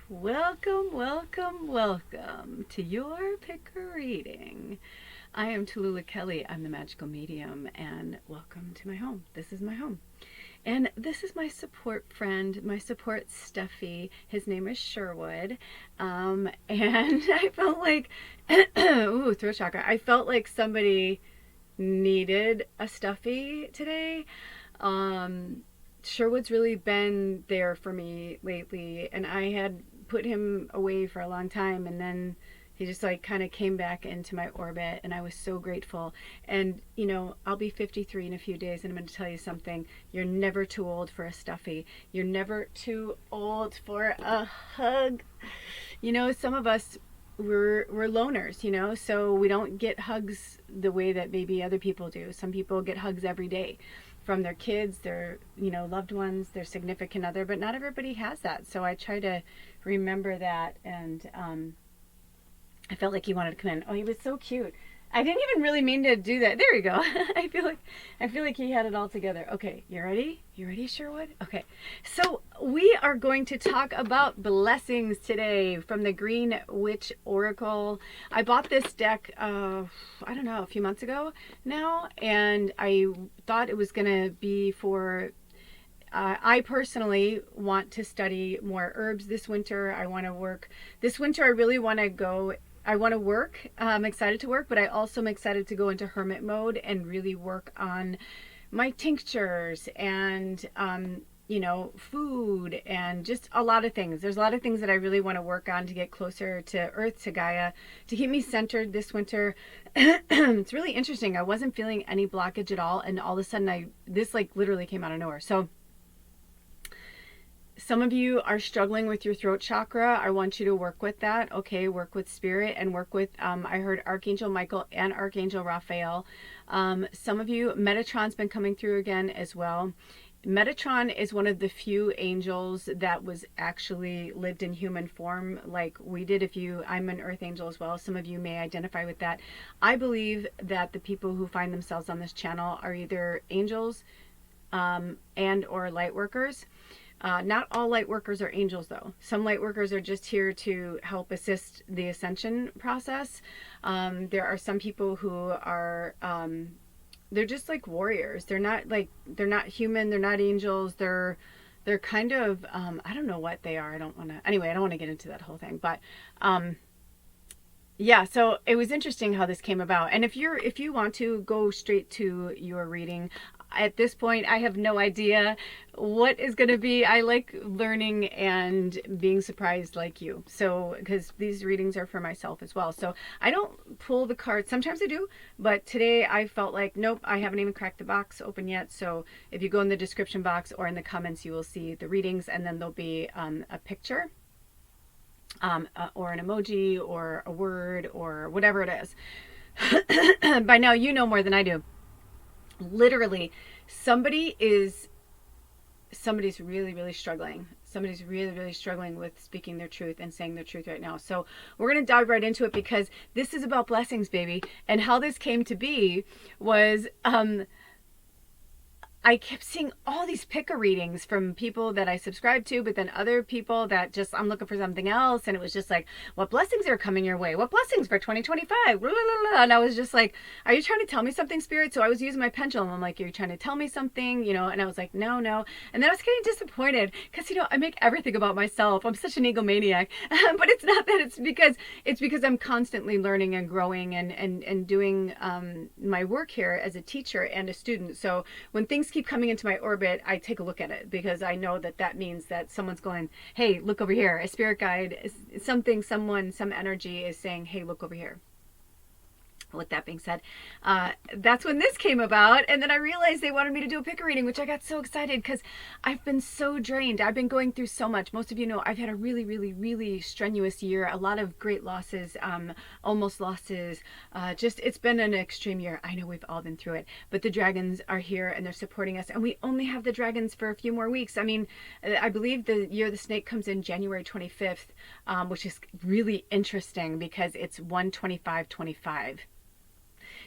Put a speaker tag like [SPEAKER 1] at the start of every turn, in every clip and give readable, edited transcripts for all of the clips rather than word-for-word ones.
[SPEAKER 1] Welcome, welcome, welcome to your picker reading. I am Tallulah Kelly. I'm the magical medium, and welcome to my home. This is my home. And this is my support friend, my support stuffy. His name is Sherwood. And I felt like, ooh, throat chakra. I felt like somebody needed a stuffy today. Sherwood's really been there for me lately, and I had put him away for a long time, and then he just like kind of came back into my orbit, and I was so grateful. And I'll be 53 in a few days, and I'm going to tell you something. You're never too old for a stuffy. You're never too old for a hug. Some of us, we're loners, so we don't get hugs the way that maybe other people do. Some people get hugs every day from their kids, their loved ones, their significant other, but not everybody has that. So I try to remember that. And I felt like he wanted to come in. Oh, he was so cute. I didn't even really mean to do that. There we go. I feel like he had it all together. Okay, you ready? You ready, Sherwood? Okay. So we are going to talk about blessings today from the Green Witch Oracle. I bought this deck, I don't know, a few months ago now, and I thought it was going to be for I personally want to study more herbs this winter. I want to work. This winter, I really want to go. I want to work. I'm excited to work, but I also am excited to go into hermit mode and really work on my tinctures and, food and just a lot of things. There's a lot of things that I really want to work on to get closer to Earth, to Gaia, to keep me centered this winter. It's really interesting. I wasn't feeling any blockage at all, and all of a sudden, this like literally came out of nowhere. So some of you are struggling with your throat chakra. I want you to work with that. Okay, work with spirit and work with, I heard Archangel Michael and Archangel Raphael. Some of you, Metatron's been coming through again as well. Metatron is one of the few angels that was actually lived in human form like we did. I'm an earth angel as well. Some of you may identify with that. I believe that the people who find themselves on this channel are either angels and or light workers. Not all light workers are angels, though. Some light workers are just here to help assist the ascension process. There are some people who are, they're just like warriors. They're not human. They're not angels. They're kind of, I don't know what they are. I don't want to get into that whole thing, but, yeah, so it was interesting how this came about. And if you want to go straight to your reading, at this point, I have no idea what is going to be. I like learning and being surprised like you. So, because these readings are for myself as well. So I don't pull the cards. Sometimes I do, but today I felt like, nope, I haven't even cracked the box open yet. So if you go in the description box or in the comments, you will see the readings, and then there'll be a picture. Or an emoji or a word or whatever it is. By now, you know more than I do. Literally, somebody's really, really struggling. Somebody's really, really struggling with speaking their truth and saying their truth right now. So we're going to dive right into it, because this is about blessings, baby. And how this came to be was, I kept seeing all these picker readings from people that I subscribe to, but then other people that just, I'm looking for something else. And it was just like, what blessings are coming your way? What blessings for 2025? Blah, blah, blah. And I was just like, are you trying to tell me something, Spirit? So I was using my pendulum. I'm like, are you trying to tell me something? And I was like, no. And then I was getting disappointed because, I make everything about myself. I'm such an egomaniac. But it's not that. It's because I'm constantly learning and growing and doing my work here as a teacher and a student. So when things keep coming into my orbit, I take a look at it, because I know that means that someone's going, hey, look over here. A spirit guide, something, someone, some energy is saying, hey, look over here. With that being said, that's when this came about. And then I realized they wanted me to do a picker reading, which I got so excited because I've been so drained. I've been going through so much. Most of you know I've had a really, really, really strenuous year. A lot of great losses, almost losses. It's been an extreme year. I know we've all been through it. But the dragons are here and they're supporting us. And we only have the dragons for a few more weeks. I mean, I believe the year the snake comes in January 25th, which is really interesting because it's 1/25/25.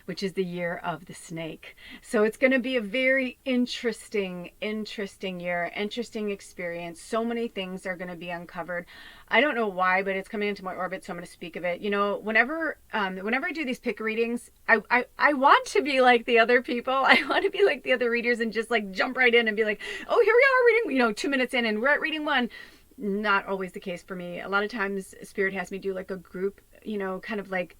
[SPEAKER 1] which is the year of the snake. So it's going to be a very interesting year, interesting experience. So many things are going to be uncovered. I don't know why, but it's coming into my orbit, so I'm going to speak of it. You know, whenever I do these pick readings, I want to be like the other people. I want to be like the other readers and just like jump right in and be like, oh, here we are reading, 2 minutes in and we're at reading one. Not always the case for me. A lot of times Spirit has me do like a group, kind of like,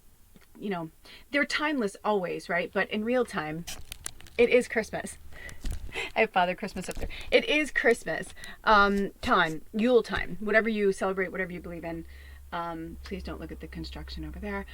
[SPEAKER 1] they're timeless always, right? But in real time, it is Christmas. I have Father Christmas up there. It is Christmas time, Yule time, whatever you celebrate, whatever you believe in. Please don't look at the construction over there.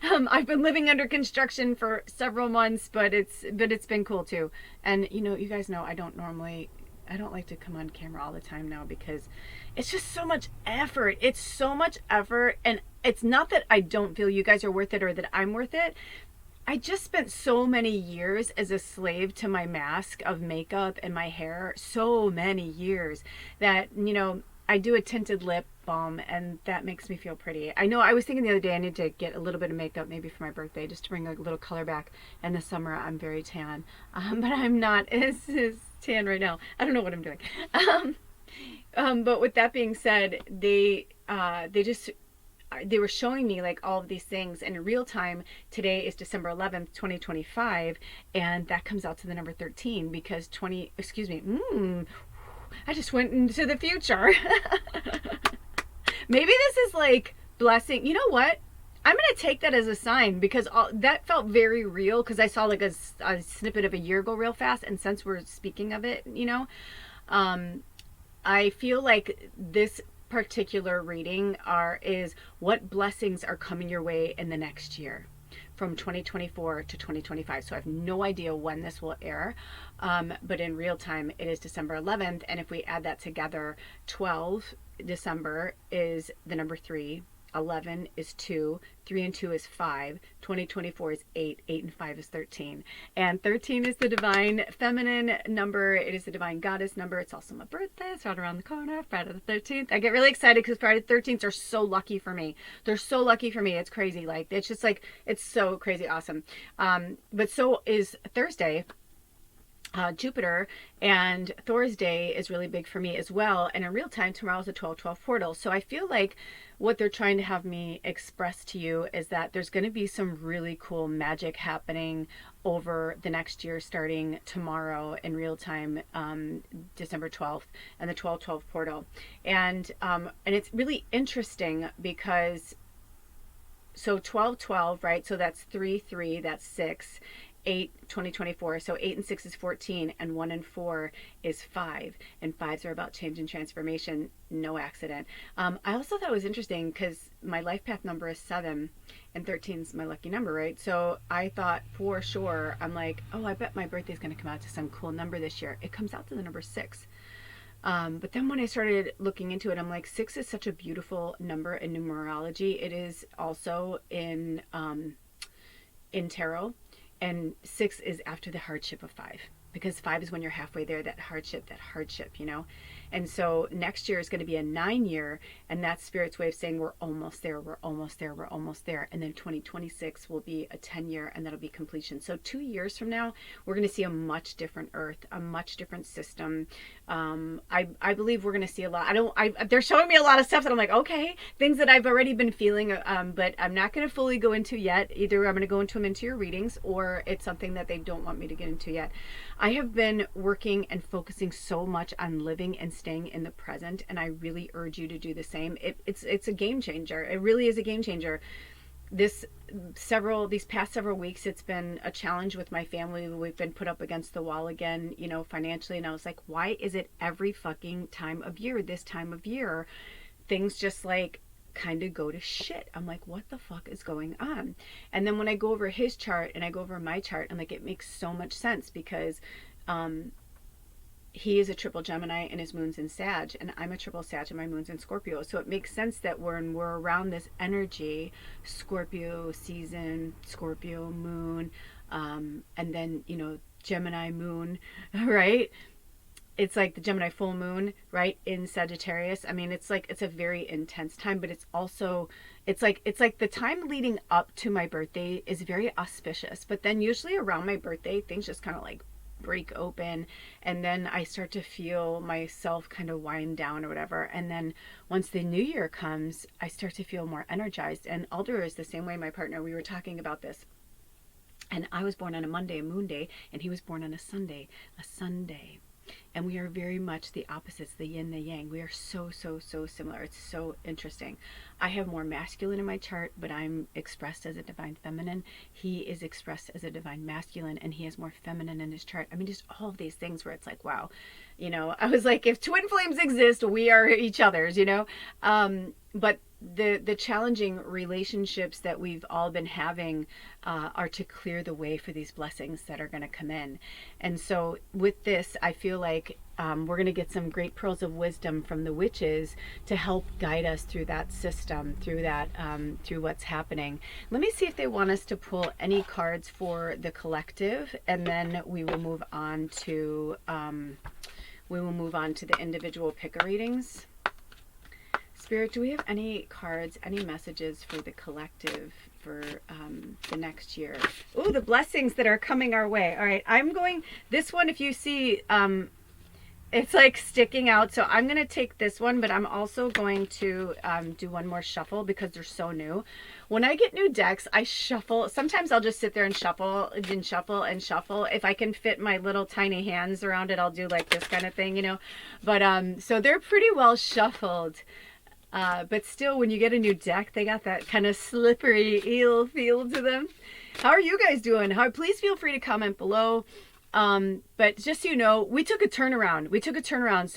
[SPEAKER 1] I've been living under construction for several months, but it's been cool too. And you guys know I don't like to come on camera all the time now because it's just so much effort. It's so much effort, and it's not that I don't feel you guys are worth it or that I'm worth it. I just spent so many years as a slave to my mask of makeup and my hair, so many years that, I do a tinted lip balm and that makes me feel pretty. I know I was thinking the other day I need to get a little bit of makeup maybe for my birthday just to bring a little color back. And this summer I'm very tan, but I'm not as tan right now. I don't know what I'm doing. But with that being said, they were showing me like all of these things, and in real time, today is December 11th, 2025, and that comes out to the number 13 because I just went into the future. Maybe this is like blessing. You know what? I'm going to take that as a sign because that felt very real because I saw like a snippet of a year go real fast, and since we're speaking of it, I feel like this particular reading is what blessings are coming your way in the next year from 2024 to 2025. So I have no idea when this will air, but in real time it is December 11th, and if we add that together, 12 December is the number 3, 11 is 2, 3 and 2 is 5, 2024 is 8, 8 and 5 is 13. And 13 is the divine feminine number. It is the divine goddess number. It's also my birthday. It's right around the corner, Friday the 13th. I get really excited because Friday the 13th are so lucky for me. They're so lucky for me. It's crazy. Like, it's just like, it's so crazy awesome. But so is Thursday. Jupiter and Thor's day is really big for me as well. And in real time, tomorrow's a 12/12 portal. So I feel like what they're trying to have me express to you is that there's going to be some really cool magic happening over the next year, starting tomorrow in real time, December 12th, and the 12/12 portal. And it's really interesting because, so 12/12, right? So that's 3/3, that's 6. 8, 2024. So 8 and 6 is 14, and 1 and 4 is 5. And 5s are about change and transformation. No accident. I also thought it was interesting because my life path number is 7, and 13 is my lucky number, right? So I thought for sure, I'm like, oh, I bet my birthday is going to come out to some cool number this year. It comes out to the number 6. But then when I started looking into it, I'm like, 6 is such a beautiful number in numerology. It is also in tarot. And 6 is after the hardship of 5, because 5 is when you're halfway there, that hardship, And so next year is going to be a 9 year, and that's Spirit's way of saying we're almost there, we're almost there, we're almost there. And then 2026 will be a 10 year, and that'll be completion. So 2 years from now, we're going to see a much different Earth, a much different system. I believe we're going to see a lot. They're showing me a lot of stuff that I'm like, okay, things that I've already been feeling, but I'm not going to fully go into yet. Either I'm going to go into them into your readings, or it's something that they don't want me to get into yet. I have been working and focusing so much on living and staying in the present, and I really urge you to do the same. It's a game changer. It really is a game changer. These past several weeks, it's been a challenge with my family. We've been put up against the wall again, financially, and I was like, why is it every fucking time of year, this time of year, things just like kind of go to shit? I'm like, what the fuck is going on? And then when I go over his chart and I go over my chart, I'm like, it makes so much sense because he is a triple Gemini and his moon's in Sag, and I'm a triple Sag and my moon's in Scorpio. So it makes sense that when we're around this energy, Scorpio season, Scorpio moon, and then, Gemini moon, right? it's like the Gemini full moon, right, in Sagittarius. I mean, it's like it's a very intense time, but it's also it's like the time leading up to my birthday is very auspicious. But then usually around my birthday, things just kind of like break open, and then I start to feel myself kind of wind down or whatever. And then once the new year comes, I start to feel more energized. And Alder is the same way, my partner. We were talking about this. And I was born on a Monday, a moon day, and he was born on a Sunday, a Sunday. And we are very much the opposites, the yin, the yang. We are so, so, so similar. It's so interesting. I have more masculine in my chart, but I'm expressed as a divine feminine. He is expressed as a divine masculine, and he has more feminine in his chart. I mean, just all of these things where it's like, wow, I was like, if twin flames exist, we are each other's, but the challenging relationships that we've all been having are to clear the way for these blessings that are going to come in. And so with this, I feel like we're going to get some great pearls of wisdom from the witches to help guide us through that system, through that, through what's happening. Let me see if they want us to pull any cards for the collective, and then we will move on to the individual picker readings. Spirit, do we have any cards, any messages for the collective for the next year? Oh, the blessings that are coming our way. All right, I'm going, this one, if you see, it's like sticking out. So I'm going to take this one, but I'm also going to do one more shuffle because they're so new. When I get new decks, I shuffle. Sometimes I'll just sit there and shuffle and shuffle and shuffle. If I can fit my little tiny hands around it, I'll do like this kind of thing, But so they're pretty well shuffled. But still, when you get a new deck, they got that kind of slippery eel feel to them. How are you guys doing? Please feel free to comment below. But just so you know, we took a turnaround.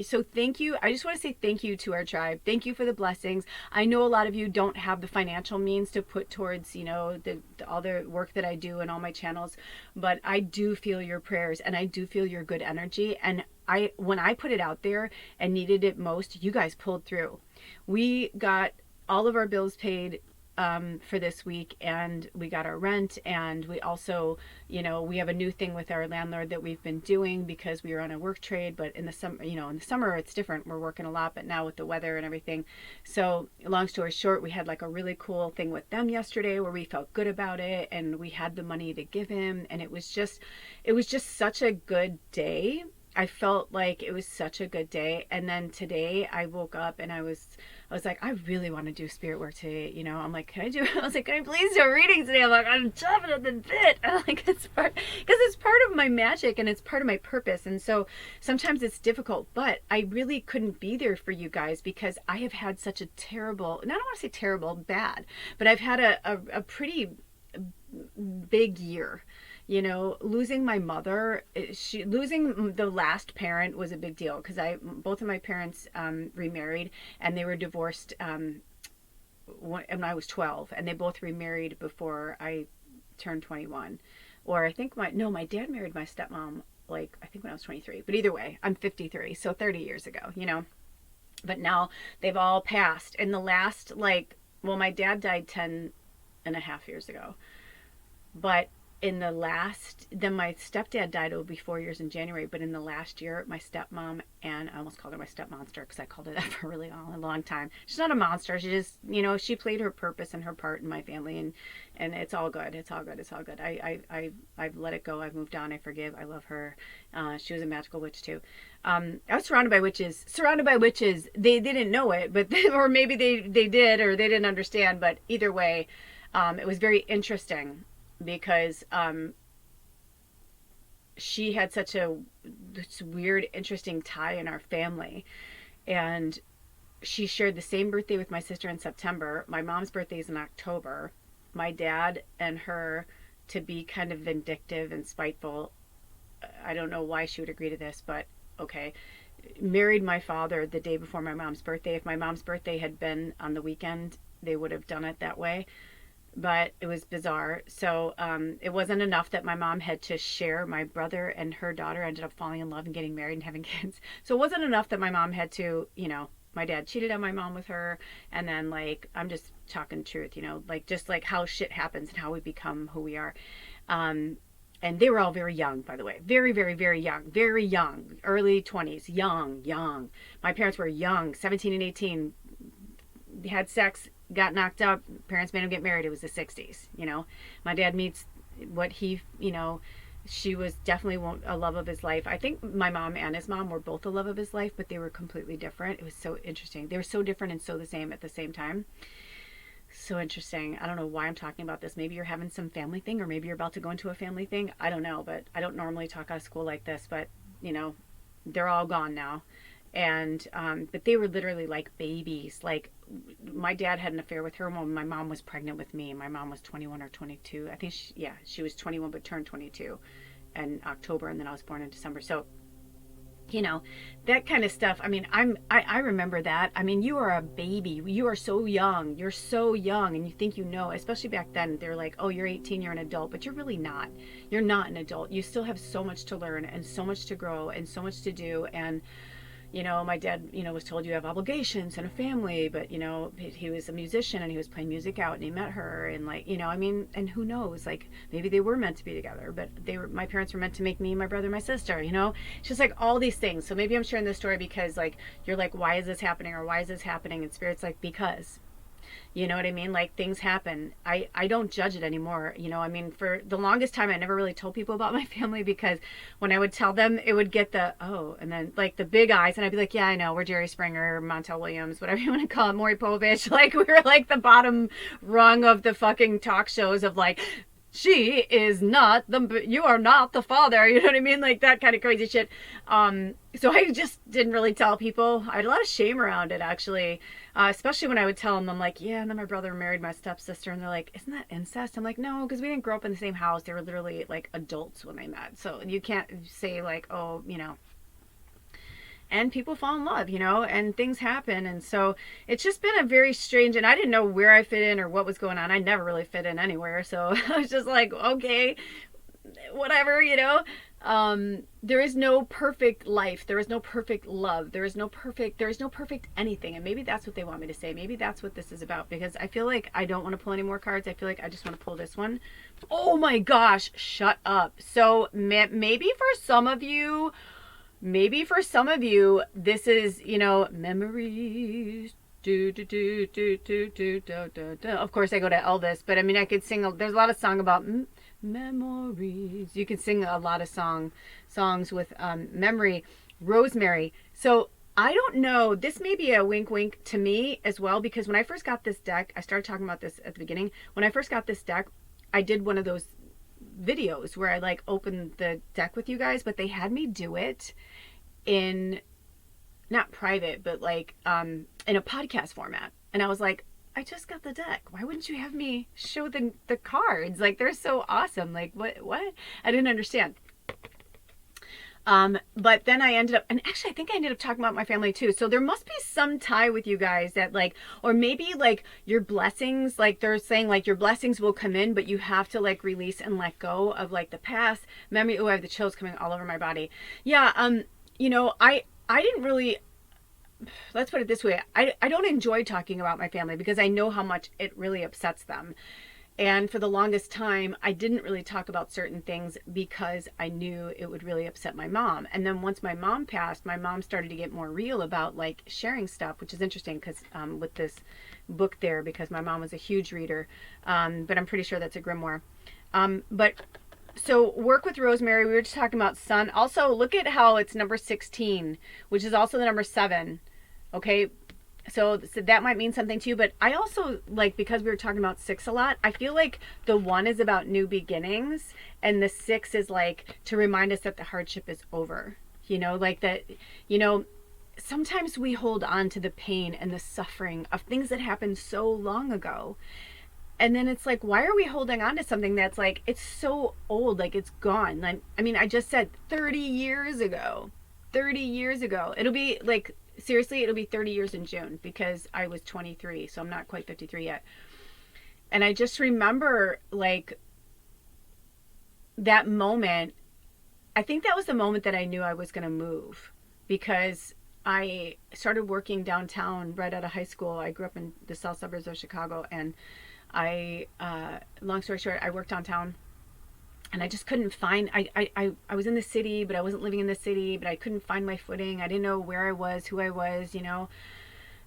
[SPEAKER 1] So thank you. I just want to say thank you to our tribe. Thank you for the blessings. I know a lot of you don't have the financial means to put towards, all the work that I do and all my channels, but I do feel your prayers and I do feel your good energy. And when I put it out there and needed it most, you guys pulled through. We got all of our bills paid for this week, and we got our rent, and we also, we have a new thing with our landlord that we've been doing because we were on a work trade, but in the summer it's different. We're working a lot, but now with the weather and everything. So long story short, we had like a really cool thing with them yesterday where we felt good about it, and we had the money to give him, and it was just such a good day. I felt like it was such a good day. And then today I woke up and I was like, I really want to do spirit work today. I'm like, can I please do a reading today? I'm like, I'm chopping at the bit. I'm like, because it's part of my magic and it's part of my purpose. And so sometimes it's difficult, but I really couldn't be there for you guys because I have had such a terrible, and I don't want to say terrible, bad, but I've had a pretty big year. Losing my mother, losing the last parent was a big deal because both of my parents remarried, and they were divorced when I was 12, and they both remarried before I turned 21. Or I think my dad married my stepmom I think when I was 23. But either way, I'm 53, so 30 years ago, But now they've all passed. And the last my dad died 10 and a half years ago. But then my stepdad died. It will be 4 years in January. But in the last year, my stepmom, and I almost called her my stepmonster because I called her that for a really long time. She's not a monster. She just, she played her purpose and her part in my family, and it's all good. It's all good. It's all good. I've let it go. I've moved on. I forgive. I love her. She was a magical witch too. I was surrounded by witches. They didn't know it, but or maybe they did, or they didn't understand. But either way, it was very interesting. Because she had such this weird, interesting tie in our family. And she shared the same birthday with my sister in September. My mom's birthday is in October. My dad and her, to be kind of vindictive and spiteful, I don't know why she would agree to this, but okay, married my father the day before my mom's birthday. If my mom's birthday had been on the weekend, they would have done it that way. But it was bizarre. So it wasn't enough that my mom had to share. My brother and her daughter ended up falling in love and getting married and having kids. So it wasn't enough that my mom had to, my dad cheated on my mom with her. And then I'm just talking truth, just how shit happens and how we become who we are. And they were all very young, by the way. Very, very, very young. Very young. Early 20s. Young. My parents were young, 17 and 18. Had sex, got knocked up. Parents made them get married. It was the 60s, you know. My dad meets what he, you know, she was definitely a love of his life. I think my mom and his mom were both a love of his life, but they were completely different. It was so interesting. They were so different and so the same at the same time. So interesting. I don't know why I'm talking about this. Maybe you're having some family thing, or maybe you're about to go into a family thing. I don't know, but I don't normally talk out of school like this, but you know, they're all gone now. And but they were literally like babies. Like my dad had an affair with her when my mom was pregnant with me. My mom was 21 or 22. I think she was 21 but turned 22 in October, and then I was born in December. So you know, that kind of stuff. I mean, I remember that. I mean, you are a baby. You are so young. You're so young, and you think you know, especially back then. They're like, oh, you're 18, you're an adult, but you're really not. You're not an adult. You still have so much to learn and so much to grow and so much to do. And you know, my dad, you know, was told you have obligations and a family, but you know, he was a musician and he was playing music out and he met her, and like, you know, I mean, and who knows, like maybe they were meant to be together, but my parents were meant to make me, my brother, my sister, you know. It's just like all these things. So maybe I'm sharing this story because like you're like, why is this happening, or why is this happening? And Spirit's like, because. You know what I mean? Like things happen. I don't judge it anymore. You know, I mean, for the longest time, I never really told people about my family because when I would tell them, it would get the, oh, and then like the big eyes. And I'd be like, yeah, I know. We're Jerry Springer, Montel Williams, whatever you want to call it, Maury Povich. Like we were like the bottom rung of the fucking talk shows of like, she is not you are not the father, you know what I mean, like that kind of crazy shit. So I just didn't really tell people. I had a lot of shame around it, actually, especially when I would tell them, I'm like, yeah, and then my brother married my stepsister, and they're like, isn't that incest? I'm like, no, because we didn't grow up in the same house. They were literally like adults when they met, so you can't say like, oh, you know. And people fall in love, you know, and things happen. And so it's just been a very strange, and I didn't know where I fit in or what was going on. I never really fit in anywhere. So I was just like, okay, whatever, you know. There is no perfect life. There is no perfect love. There is no perfect anything. And maybe that's what they want me to say. Maybe that's what this is about, because I feel like I don't want to pull any more cards. I feel like I just want to pull this one. Oh my gosh, shut up. So maybe for some of you, this is, you know, memories. Of course, I go to Elvis, but I mean, I could sing. There's a lot of song about memories. You can sing a lot of songs with memory. Rosemary. So I don't know. This may be a wink, wink to me as well, because when I first got this deck, I started talking about this at the beginning. When I first got this deck, I did one of those videos where I like opened the deck with you guys, but they had me do it in not private, but like in a podcast format. And I was like, I just got the deck. Why wouldn't you have me show the cards? Like they're so awesome. Like what? I didn't understand. But then I ended up, and actually I think I ended up talking about my family too. So there must be some tie with you guys that like, or maybe like your blessings, like they're saying like your blessings will come in, but you have to like release and let go of like the past memory. Oh, I have the chills coming all over my body. Yeah. You know, I didn't really, let's put it this way. I don't enjoy talking about my family because I know how much it really upsets them. And for the longest time, I didn't really talk about certain things because I knew it would really upset my mom. And then once my mom passed, my mom started to get more real about like sharing stuff, which is interesting because with this book there, because my mom was a huge reader, but I'm pretty sure that's a grimoire. But so work with Rosemary, we were just talking about sun. Also, look at how it's number 16, which is also the number 7. Okay, so that might mean something to you, but I also like, because we were talking about 6 a lot, I feel like the 1 is about new beginnings, and the 6 is like to remind us that the hardship is over. You know, like that, you know, sometimes we hold on to the pain and the suffering of things that happened so long ago. And then it's like, why are we holding on to something that's like, it's so old, like it's gone. Like, I mean, I just said 30 years ago. It'll be like, seriously, it'll be 30 years in June because I was 23, so I'm not quite 53 yet. And I just remember like that moment. I think that was the moment that I knew I was going to move, because I started working downtown right out of high school. I grew up in the south suburbs of Chicago, and long story short, I worked downtown and I just couldn't find, I was in the city, but I wasn't living in the city, but I couldn't find my footing. I didn't know where I was, who I was, you know.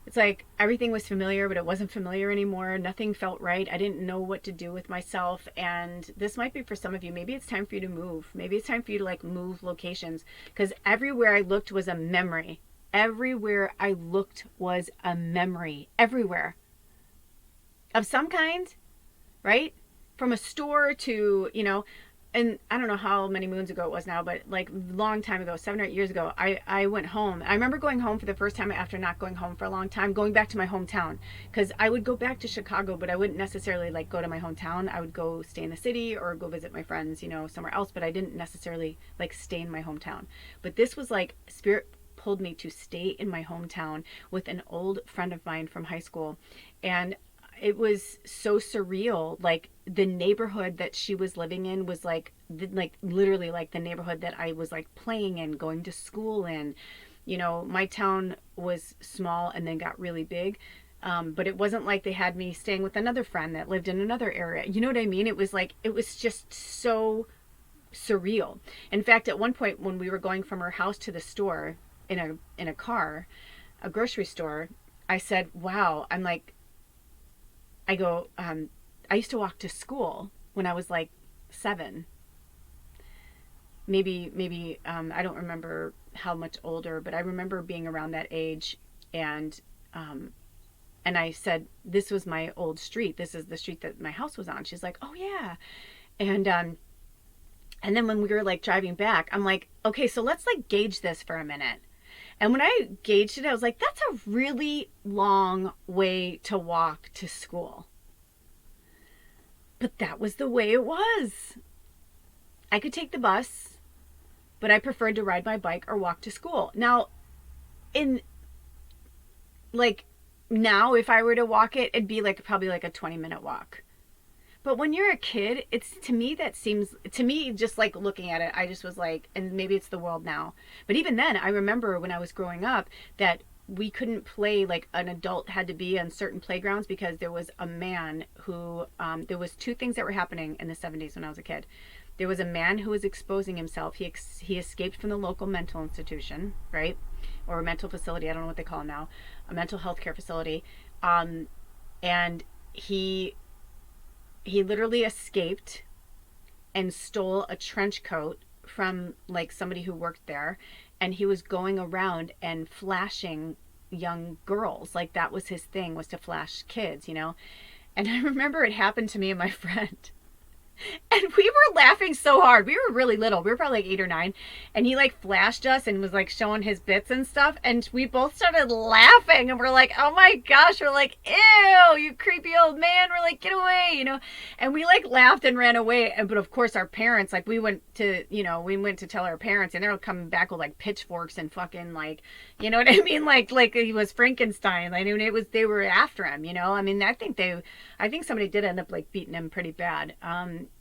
[SPEAKER 1] It's like everything was familiar, but it wasn't familiar anymore. Nothing felt right. I didn't know what to do with myself. And this might be for some of you. Maybe it's time for you to move. Maybe it's time for you to like move locations, because everywhere I looked was a memory. Everywhere I looked was a memory. Everywhere. Of some kind, right? From a store to, you know, and I don't know how many moons ago it was now, but like long time ago, 7 or 8 years ago, I went home. I remember going home for the first time after not going home for a long time, going back to my hometown, because I would go back to Chicago, but I wouldn't necessarily like go to my hometown. I would go stay in the city or go visit my friends, you know, somewhere else, but I didn't necessarily like stay in my hometown. But this was like spirit pulled me to stay in my hometown with an old friend of mine from high school. And it was so surreal. Like the neighborhood that she was living in was like literally like the neighborhood that I was like playing in, going to school in. You know, my town was small and then got really big. But it wasn't like they had me staying with another friend that lived in another area. You know what I mean? It was like, it was just so surreal. In fact, at one point when we were going from her house to the store in a car, a grocery store, I said, wow, I'm like, I go, I used to walk to school when I was like 7. Maybe, I don't remember how much older, but I remember being around that age. And and I said, this was my old street. This is the street that my house was on. She's like, oh yeah. And then when we were like driving back, I'm like, okay, so let's like gauge this for a minute. And when I gauged it, I was like, that's a really long way to walk to school. But that was the way it was. I could take the bus, but I preferred to ride my bike or walk to school. Now, in like now, if I were to walk it, it'd be like probably like a 20-minute walk. But when you're a kid, it's to me that seems to me just like looking at it, I just was like, and maybe it's the world now. But even then, I remember when I was growing up that we couldn't play like an adult had to be on certain playgrounds because there was a man who there was two things that were happening in the 70s when I was a kid. There was a man who was exposing himself. He escaped from the local mental institution, right? Or a mental facility, I don't know what they call them now, a mental health care facility. And he literally escaped and stole a trench coat from like somebody who worked there, and he was going around and flashing young girls. Like that was his thing, was to flash kids, you know. And I remember it happened to me and my friend. And we were laughing so hard. We were really little. We were probably like 8 or 9. And he like flashed us and was like showing his bits and stuff. And we both started laughing. And we're like, oh my gosh. We're like, ew, you creepy old man. We're like, get away, you know. And we like laughed and ran away. But of course our parents, like we went to tell our parents, and they were coming back with like pitchforks and fucking like, you know what I mean? Like he was Frankenstein. I mean, they were after him, you know. I mean, I think somebody did end up like beating him pretty bad.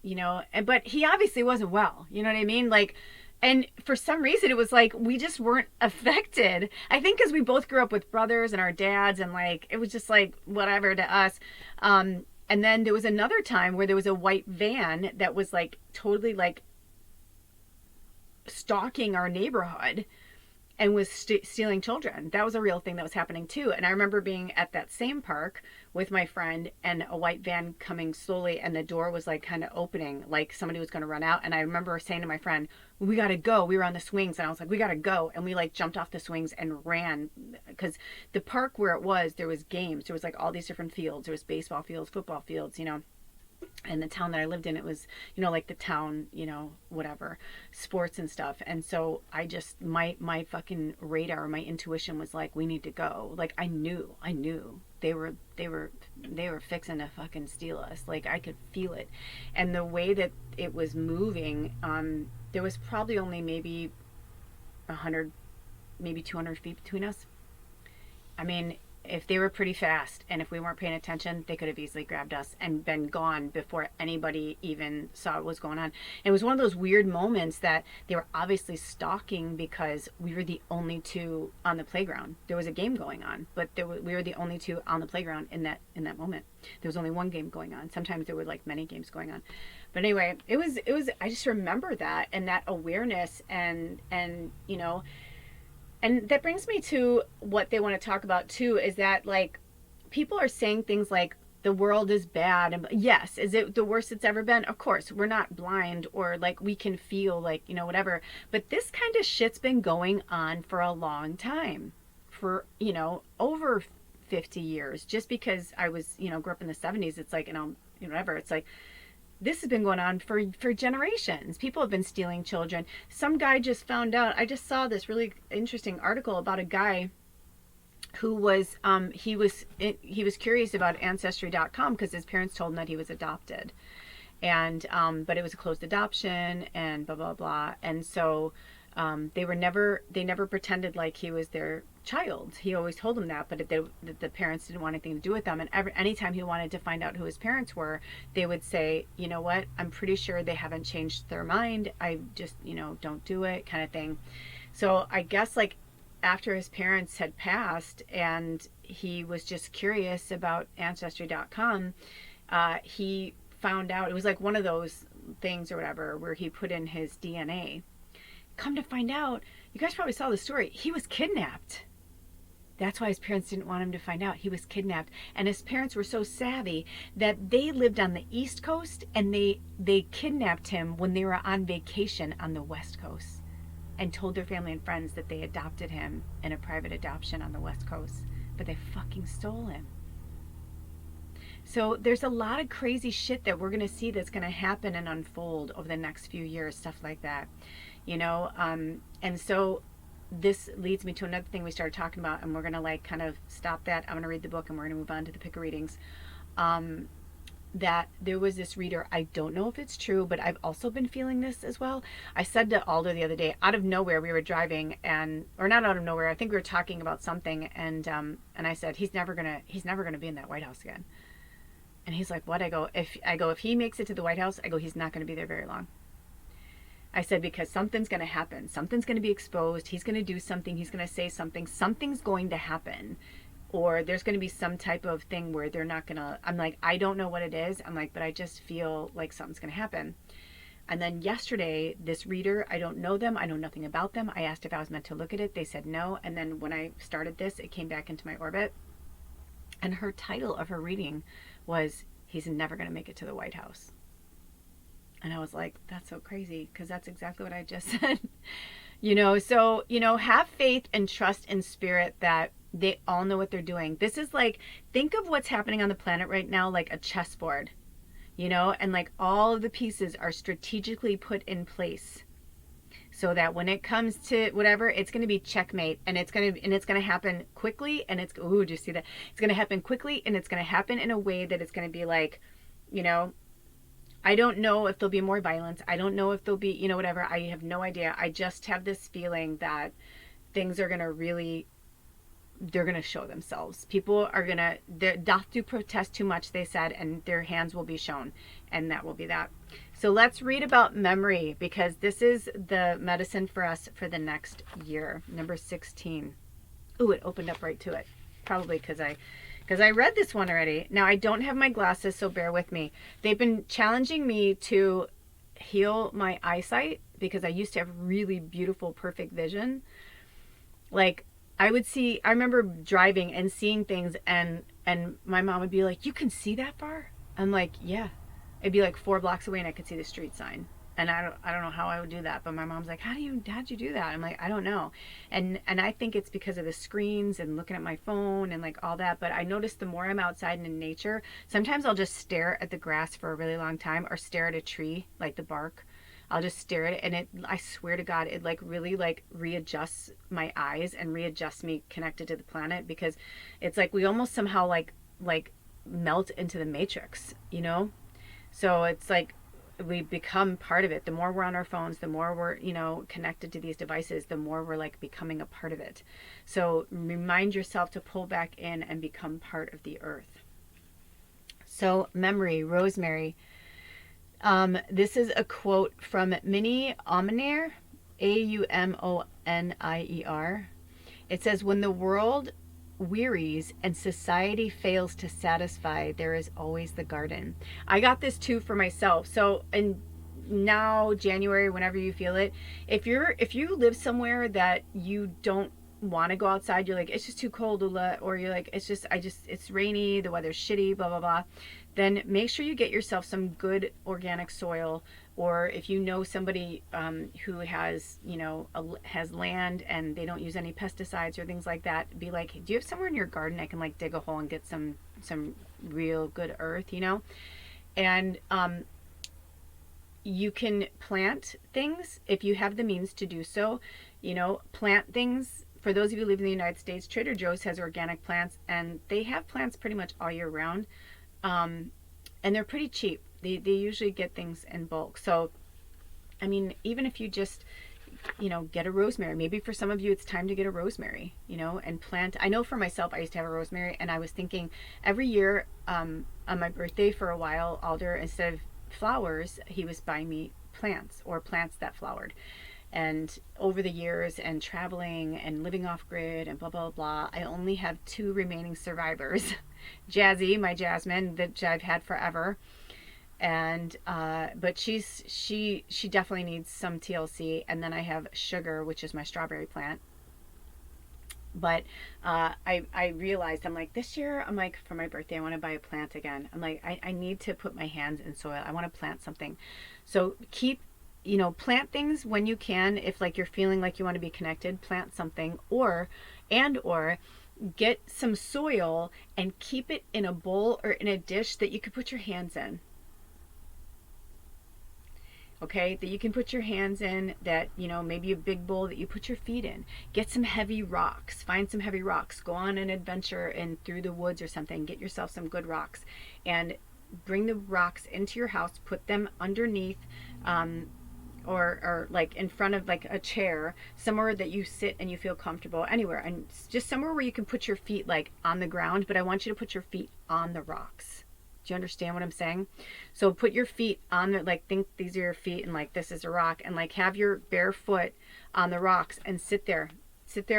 [SPEAKER 1] You know, but he obviously wasn't well, you know what I mean? Like, and for some reason it was like we just weren't affected. I think because we both grew up with brothers and our dads, and like it was just like whatever to us. And then there was another time where there was a white van that was like totally like stalking our neighborhood and was stealing children. That was a real thing that was happening too. And I remember being at that same park with my friend, and a white van coming slowly, and the door was like kind of opening, like somebody was going to run out. And I remember saying to my friend, we got to go. We were on the swings, and I was like, we got to go. And we like jumped off the swings and ran, because the park where it was, there was games. There was like all these different fields. There was baseball fields, football fields, you know. And the town that I lived in, it was, you know, like the town, you know, whatever, sports and stuff. And so I just, my fucking radar, my intuition was like, we need to go. Like I knew they were fixing to fucking steal us. Like I could feel it. And the way that it was moving, there was probably only maybe 100, maybe 200 feet between us. I mean, if they were pretty fast and if we weren't paying attention, they could have easily grabbed us and been gone before anybody even saw what was going on. It was one of those weird moments that they were obviously stalking because we were the only two on the playground. There was a game going on, but we were the only two on the playground in that moment. There was only one game going on. Sometimes there were like many games going on. But anyway, it was I just remember that and that awareness and you know, and that brings me to what they want to talk about too, is that like people are saying things like the world is bad. And yes, is it the worst it's ever been? Of course, we're not blind, or like we can feel like, you know, whatever. But this kind of shit's been going on for a long time, for, you know, over 50 years. Just because I was, you know, grew up in the 70s, it's like, you know, whatever. It's like, this has been going on for generations. People have been stealing children. Some guy just found out. I just saw this really interesting article about a guy who was he was curious about ancestry.com because his parents told him that he was adopted, and but it was a closed adoption and blah blah blah. And so they never pretended like he was their child. He always told them that, but the parents didn't want anything to do with them. And anytime he wanted to find out who his parents were, they would say, you know what, I'm pretty sure they haven't changed their mind. I just, you know, don't do it, kind of thing. So I guess like after his parents had passed and he was just curious about ancestry.com, he found out, it was like one of those things or whatever where he put in his DNA. Come to find out, you guys probably saw the story, he was kidnapped. That's why his parents didn't want him to find out. He was kidnapped. And his parents were so savvy that they lived on the East Coast and they kidnapped him when they were on vacation on the West Coast and told their family and friends that they adopted him in a private adoption on the West Coast. But they fucking stole him. So there's a lot of crazy shit that we're going to see that's going to happen and unfold over the next few years, stuff like that. You know, and so this leads me to another thing we started talking about, and we're going to like kind of stop that. I'm going to read the book and we're going to move on to the pick of readings. That there was this reader, I don't know if it's true, but I've also been feeling this as well. I said to Aldo the other day, out of nowhere, we were driving or not out of nowhere, I think we were talking about something, and I said, he's never gonna be in that White House again. And he's like, what? I go, if he makes it to the White House, I go, he's not going to be there very long. I said, because something's going to happen. Something's going to be exposed. He's going to do something. He's going to say something. Something's going to happen. Or there's going to be some type of thing where they're not going to, I'm like, I don't know what it is. I'm like, but I just feel like something's going to happen. And then yesterday, this reader, I don't know them. I know nothing about them. I asked if I was meant to look at it. They said no. And then when I started this, it came back into my orbit. And her title of her reading was, he's never going to make it to the White House. And I was like, that's so crazy, because that's exactly what I just said. You know, so, you know, have faith and trust in spirit that they all know what they're doing. This is like, think of what's happening on the planet right now like a chessboard, you know, and like all of the pieces are strategically put in place so that when it comes to whatever, it's going to be checkmate, and it's going to happen quickly, and do you see that? It's going to happen quickly, and it's going to happen in a way that it's going to be like, you know, I don't know if there'll be more violence. I don't know if there'll be, you know, whatever. I have no idea. I just have this feeling that things are going to really, they're going to show themselves. People are going to, doth do protest too much, they said, and their hands will be shown. And that will be that. So let's read about memory, because this is the medicine for us for the next year. Number 16. Ooh, it opened up right to it. Probably because I read this one already. Now, I don't have my glasses, so bear with me. They've been challenging me to heal my eyesight because I used to have really beautiful, perfect vision. Like, I remember driving and seeing things, and my mom would be like, you can see that far? I'm like, yeah. It'd be like 4 blocks away and I could see the street sign. And I don't know how I would do that, but my mom's like, how'd you do that? I'm like, I don't know. And I think it's because of the screens and looking at my phone and like all that. But I noticed the more I'm outside and in nature, sometimes I'll just stare at the grass for a really long time, or stare at a tree, like the bark. I'll just stare at it, and I swear to God, it like really like readjusts my eyes and readjusts me connected to the planet, because it's like we almost somehow like melt into the matrix, you know? So it's like, we become part of it. The more we're on our phones, the more we're, connected to these devices, the more we're like becoming a part of it. So remind yourself to pull back in and become part of the earth. So memory, rosemary. This is a quote from Minnie Aumonier, Aumonier. It says, when the world wearies and society fails to satisfy, there is always the garden. I got this too for myself. So, and now January, whenever you feel it, if you live somewhere that you don't want to go outside, you're like, it's just too cold, Lula, or you're like, it's rainy, the weather's shitty, blah blah blah, then make sure you get yourself some good organic soil. Or if you know somebody who has, has land and they don't use any pesticides or things like that, be like, do you have somewhere in your garden I can like dig a hole and get some real good earth, And you can plant things if you have the means to do so. Plant things. For those of you who live in the United States, Trader Joe's has organic plants, and they have plants pretty much all year round, and they're pretty cheap. They usually get things in bulk. So, I mean, even if you just, get a rosemary, maybe for some of you it's time to get a rosemary, and plant. I know for myself, I used to have a rosemary, and I was thinking every year on my birthday for a while, Alder, instead of flowers, he was buying me plants or plants that flowered. And over the years and traveling and living off grid and blah, blah, blah, I only have 2 remaining survivors. Jazzy, my jasmine that I've had forever. And but she definitely needs some TLC. And then I have Sugar, which is my strawberry plant. But I realized, I'm like, this year, I'm like, for my birthday, I want to buy a plant again. I'm like, I need to put my hands in soil. I want to plant something. So keep, plant things when you can. If like you're feeling like you want to be connected, plant something, or get some soil and keep it in a bowl or in a dish that you could put your hands in. Okay, that you can put your hands in, that, maybe a big bowl that you put your feet in. Get some heavy rocks, find some heavy rocks, go on an adventure and through the woods or something, get yourself some good rocks and bring the rocks into your house, put them underneath, or like in front of like a chair, somewhere that you sit and you feel comfortable, anywhere, and just somewhere where you can put your feet like on the ground, but I want you to put your feet on the rocks. Do you understand what I'm saying? So put your feet on the, like, think these are your feet and like this is a rock, and like have your bare foot on the rocks and sit there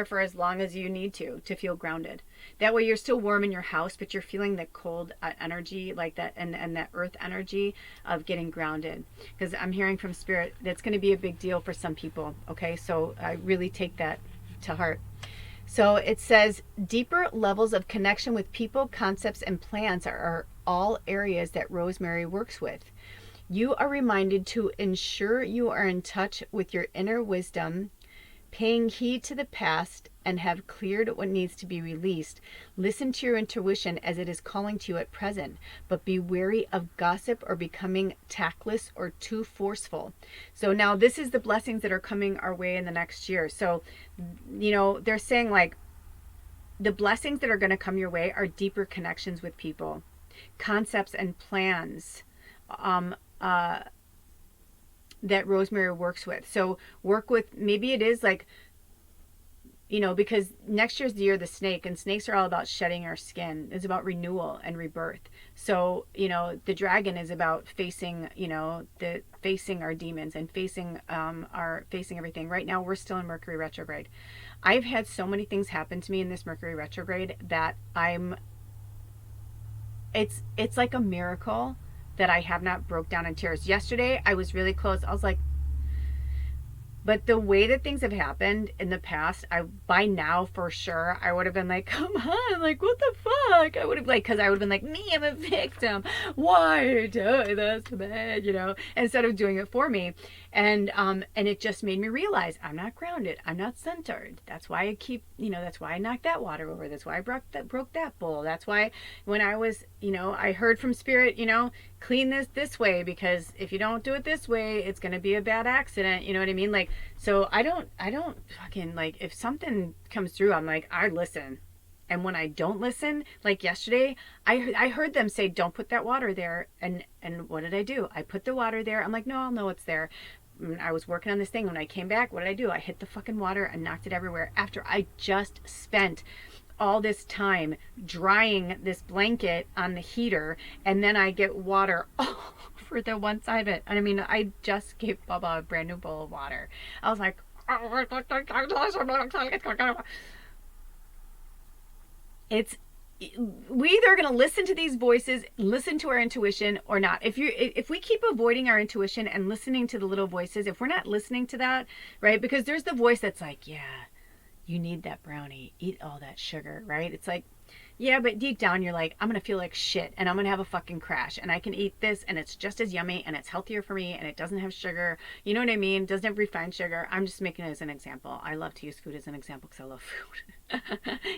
[SPEAKER 1] for as long as you need to feel grounded. That way you're still warm in your house, but you're feeling the cold energy like that, and that earth energy of getting grounded. Because I'm hearing from spirit that's going to be a big deal for some people. Okay, so I really take that to heart. So it says deeper levels of connection with people, concepts, and plants are all areas that rosemary works with. You are reminded to ensure you are in touch with your inner wisdom, paying heed to the past, and have cleared what needs to be released. Listen to your intuition as it is calling to you at present, but be wary of gossip or becoming tactless or too forceful. So now this is the blessings that are coming our way in the next year. So, they're saying like the blessings that are going to come your way are deeper connections with people, concepts and plans, that rosemary works with. So work with, maybe it is like, because next year's the year of the snake, and snakes are all about shedding our skin. It's about renewal and rebirth. So, the dragon is about facing, facing our demons and facing everything. Right now we're still in Mercury retrograde. I've had so many things happen to me in this Mercury retrograde that it's like a miracle that I have not broke down in tears. Yesterday, I was really close. I was like, but the way that things have happened in the past, by now for sure, I would have been like, come on, like, what the fuck? I would have because I would have been like, me, I'm a victim. Why are you doing this to me? Instead of doing it for me. And it just made me realize I'm not grounded. I'm not centered. That's why I keep, that's why I knocked that water over. That's why I broke that bowl. That's why when I was, I heard from spirit, clean this way, because if you don't do it this way, it's going to be a bad accident. You know what I mean? Like, so I don't fucking, like, if something comes through, I'm like, I listen. And when I don't listen, like yesterday, I heard them say, don't put that water there. And what did I do? I put the water there. I'm like, no, I'll know it's there. I was working on this thing. When I came back, what did I do? I hit the fucking water and knocked it everywhere after I just spent all this time drying this blanket on the heater, and then I get water all over the one side of it. And I mean, I just gave Bubba a brand new bowl of water. I was like, it's we either are going to listen to these voices, listen to our intuition or not. If we keep avoiding our intuition and listening to the little voices, if we're not listening to that, right? Because there's the voice that's like, yeah, you need that brownie, eat all that sugar, right? It's like, yeah, but deep down you're like, I'm going to feel like shit and I'm going to have a fucking crash, and I can eat this and it's just as yummy and it's healthier for me and it doesn't have sugar. You know what I mean? It doesn't have refined sugar. I'm just making it as an example. I love to use food as an example because I love food.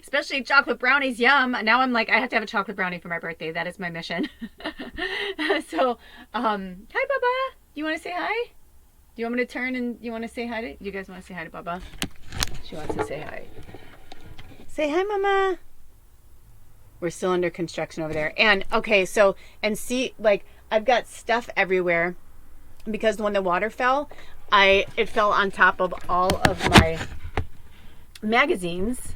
[SPEAKER 1] Especially chocolate brownies, yum. Now I'm like, I have to have a chocolate brownie for my birthday. That is my mission. So, hi Bubba. Do you want to say hi? Do you want me to turn and you want to say hi to, you guys want to say hi to Bubba? She wants to say hi. Say hi, Mama. We're still under construction over there. And okay, so, and see, like, I've got stuff everywhere because when the water fell, it fell on top of all of my magazines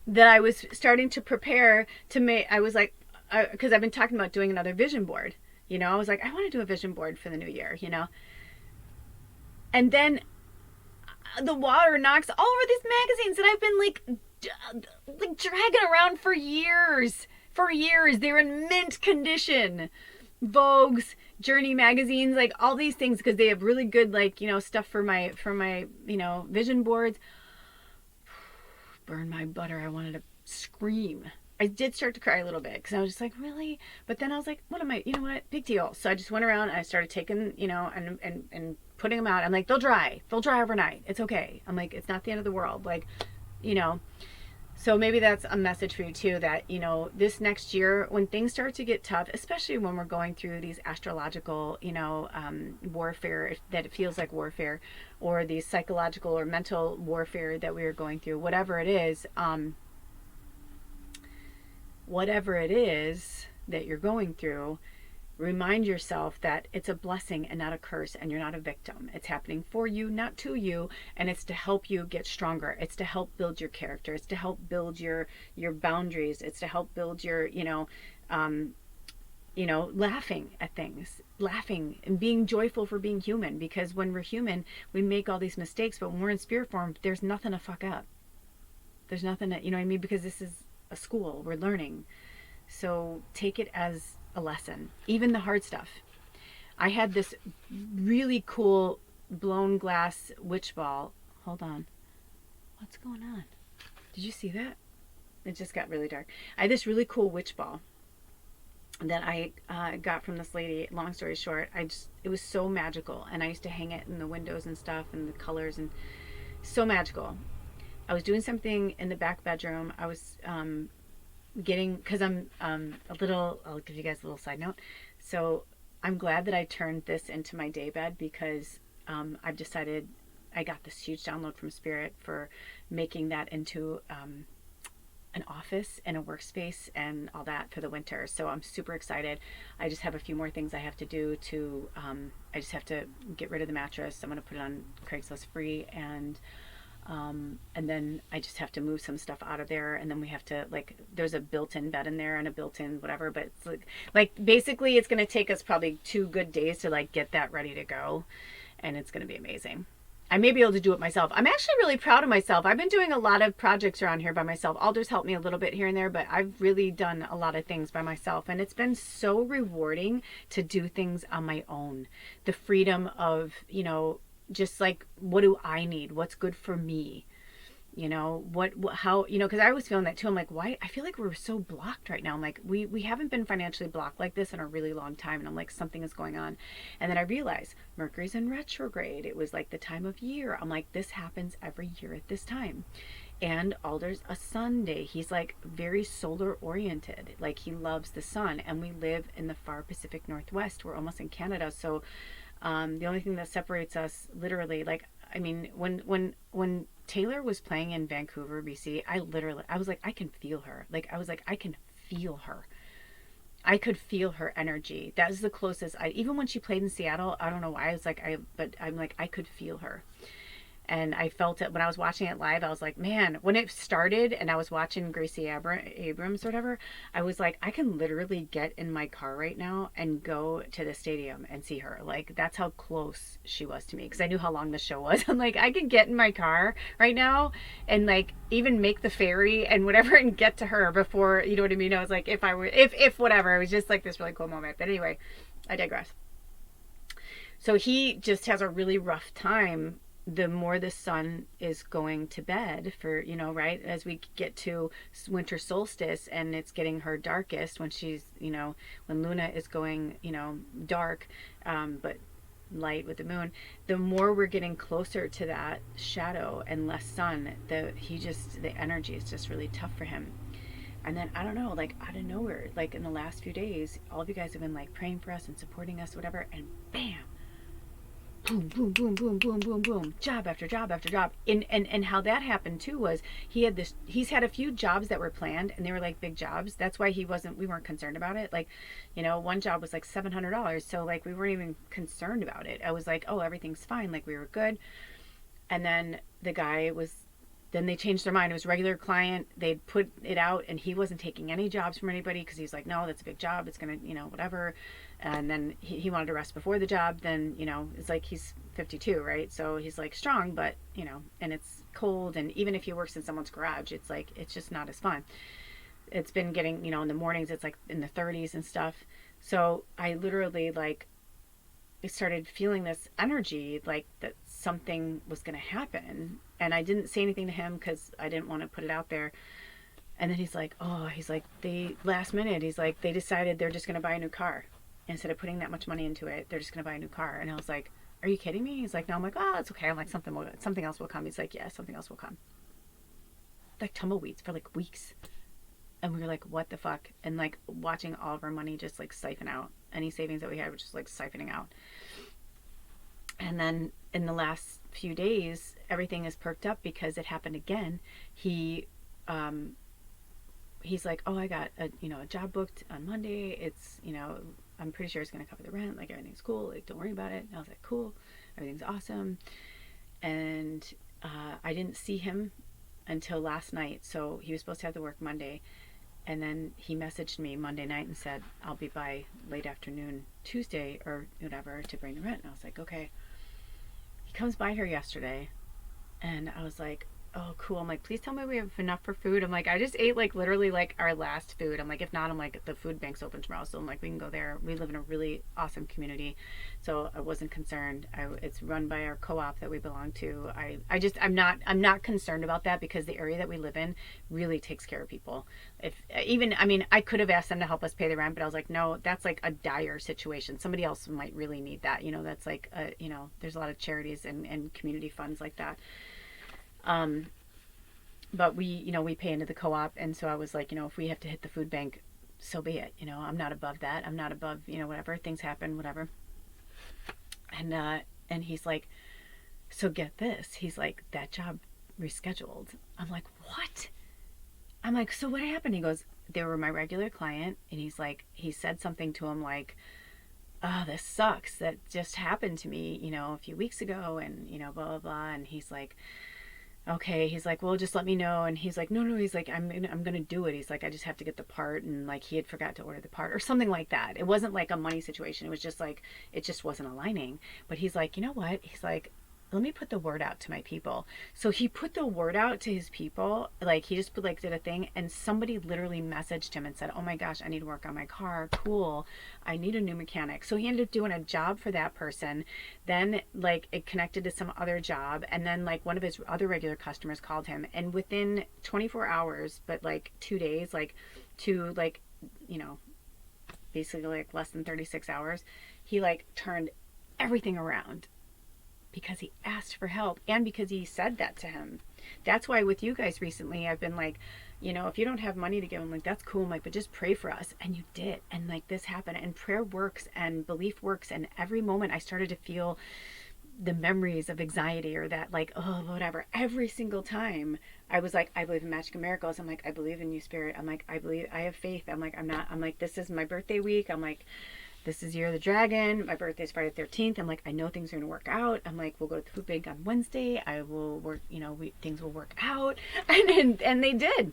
[SPEAKER 1] that I was starting to prepare to make. I was like, because I've been talking about doing another vision board. You know, I was like, I want to do a vision board for the new year, you know. And then the water knocks all over these magazines that I've been like dragging around for years. They're in mint condition. Vogue's, Journey magazines, like all these things, because they have really good, like, you know, stuff for my you know, vision boards. Burn my butter. I wanted to scream. I did start to cry a little bit because I was just like, really? But then I was like, what am I, you know what? Big deal. So I just went around and I started taking, you know, and putting them out. I'm like, they'll dry overnight. It's okay. I'm like, it's not the end of the world. Like, you know, so maybe that's a message for you too, that, you know, this next year when things start to get tough, especially when we're going through these astrological, you know, warfare, that it feels like warfare, or these psychological or mental warfare that we are going through, whatever it is that you're going through, remind yourself that it's a blessing and not a curse, and you're not a victim. It's happening for you, not to you, and it's to help you get stronger. It's to help build your character. It's to help build your boundaries. It's to help build your, laughing at things, laughing and being joyful for being human, because when we're human, we make all these mistakes, but when we're in spirit form, there's nothing to fuck up. There's nothing to, you know what I mean? Because this is a school, we're learning. So take it as a lesson, even the hard stuff. I had this really cool blown glass witch ball. Hold on. What's going on? Did you see that? It just got really dark. I had this really cool witch ball that I got from this lady. Long story short, it was so magical, and I used to hang it in the windows and stuff, and the colors, and so magical. I was doing something in the back bedroom. I was because I'm a little, I'll give you guys a little side note. So I'm glad that I turned this into my day bed, because I've decided, I got this huge download from Spirit for making that into an office and a workspace and all that for the winter. So I'm super excited. I just have a few more things I have to do to, I just have to get rid of the mattress. I'm going to put it on Craigslist free, and then I just have to move some stuff out of there, and then we have to, like, there's a built-in bed in there and a built-in whatever, but it's like basically it's going to take us probably 2 good days to like get that ready to go, and it's going to be amazing. I may be able to do it myself. I'm actually really proud of myself. I've been doing a lot of projects around here by myself. Alder's helped me a little bit here and there, but I've really done a lot of things by myself, and it's been so rewarding to do things on my own. The freedom of, you know, just like, what do I need? What's good for me? You know, how, you know, because I was feeling that too. I'm like, why? I feel like we're so blocked right now. I'm like, we haven't been financially blocked like this in a really long time. And I'm like, something is going on. And then I realized Mercury's in retrograde. It was like the time of year. I'm like, this happens every year at this time. And Alder's a sun day. He's like very solar oriented. Like, he loves the sun. And we live in the far Pacific Northwest. We're almost in Canada. So the only thing that separates us, literally, like, I mean, when Taylor was playing in Vancouver, BC, I was like, I can feel her. Like, I was like, I can feel her. I could feel her energy. That was the closest even when she played in Seattle, I don't know why. I was like, but I'm like, I could feel her. And I felt it when I was watching it live. I was like, man, when it started and I was watching Gracie Abrams or whatever, I was like, I can literally get in my car right now and go to the stadium and see her. Like, that's how close she was to me, because I knew how long the show was. I'm like, I could get in my car right now and like even make the ferry and whatever and get to her before, you know what I mean? I was like, if whatever, it was just like this really cool moment. But anyway, I digress. So he just has a really rough time the more the sun is going to bed, for, you know, right as we get to winter solstice and it's getting her darkest, when she's, you know, when Luna is going, you know, dark, but light with the moon, the more we're getting closer to that shadow and less sun, the energy is just really tough for him. And then I don't know, like out of nowhere, like in the last few days, all of you guys have been like praying for us and supporting us, whatever, and bam, boom, boom, boom, boom, boom, boom, boom, job after job after job. And how that happened too was he's had a few jobs that were planned, and they were like big jobs. That's why we weren't concerned about it. Like, you know, one job was like $700. So like, we weren't even concerned about it. I was like, oh, everything's fine. Like, we were good. And then then they changed their mind. It was a regular client. They'd put it out and he wasn't taking any jobs from anybody, because he's like, no, that's a big job. It's going to, you know, whatever. And then he wanted to rest before the job. Then, you know, it's like he's 52, right? So he's like strong, but, you know, and it's cold. And even if he works in someone's garage, it's like, it's just not as fun. It's been getting, you know, in the mornings, it's like in the 30s and stuff. So I literally like, I started feeling this energy, like that something was going to happen. And I didn't say anything to him because I didn't want to put it out there. And then he's like, last minute, he's like, they decided they're just going to buy a new car. Instead of putting that much money into it, they're just going to buy a new car. And I was like, are you kidding me? He's like, no. I'm like, oh, it's okay. I'm like, something else will come. He's like, yeah, something else will come. Like tumbleweeds for like weeks. And we were like, what the fuck? And like watching all of our money just like siphon out. Any savings that we had were just like siphoning out. And then in the last few days, everything is perked up because it happened again. He's like, oh, I got a job booked on Monday. It's, you know, I'm pretty sure it's going to cover the rent. Like, everything's cool. Like, don't worry about it. And I was like, cool. Everything's awesome. And I didn't see him until last night. So he was supposed to have to work Monday. And then he messaged me Monday night and said, I'll be by late afternoon Tuesday or whatever to bring the rent. And I was like, okay. He comes by here yesterday, and I was like, oh, cool. I'm like, please tell me we have enough for food. I'm like, I just ate like literally like our last food. I'm like, if not, I'm like, the food bank's open tomorrow. So I'm like, we can go there. We live in a really awesome community. So I wasn't concerned. It's run by our co-op that we belong to. I'm not concerned about that, because the area that we live in really takes care of people. I could have asked them to help us pay the rent, but I was like, no, that's like a dire situation. Somebody else might really need that. You know, that's like, there's a lot of charities and community funds like that. But we pay into the co-op. And so I was like, if we have to hit the food bank, so be it. I'm not above that. I'm not above, whatever, things happen, whatever. And he's like, so get this. He's like, that job rescheduled. I'm like, what? I'm like, so what happened? He goes, they were my regular client. And he's like, he said something to him like, oh, this sucks. That just happened to me, a few weeks ago, and, blah, blah, blah. And he's like, okay. He's like, well, just let me know. And he's like, no. He's like, I'm going to do it. He's like, I just have to get the part. And like, he had forgot to order the part or something like that. It wasn't like a money situation. It was just like, it just wasn't aligning. But he's like, you know what? He's like, let me put the word out to my people. So he put the word out to his people. Like, he just did a thing, and somebody literally messaged him and said, oh my gosh, I need to work on my car. Cool. I need a new mechanic. So he ended up doing a job for that person. Then like it connected to some other job. And then like one of his other regular customers called him, and within 24 hours, but like 2 days, like to like, basically like less than 36 hours, he like turned everything around. Because he asked for help, and because he said that to him. That's why with you guys recently, I've been like, if you don't have money to give, I'm like, that's cool, Mike, but just pray for us. And you did. And like this happened, and prayer works, and belief works. And every moment I started to feel the memories of anxiety or that like, oh, whatever, every single time I was like, I believe in magic and miracles. I'm like, I believe in you, spirit. I'm like, I believe, I have faith. I'm like, I'm like, this is my birthday week. I'm like, this is Year of the Dragon. My birthday is Friday the 13th. I'm like, I know things are going to work out. I'm like, we'll go to the food bank on Wednesday. I will work, things will work out. And they did.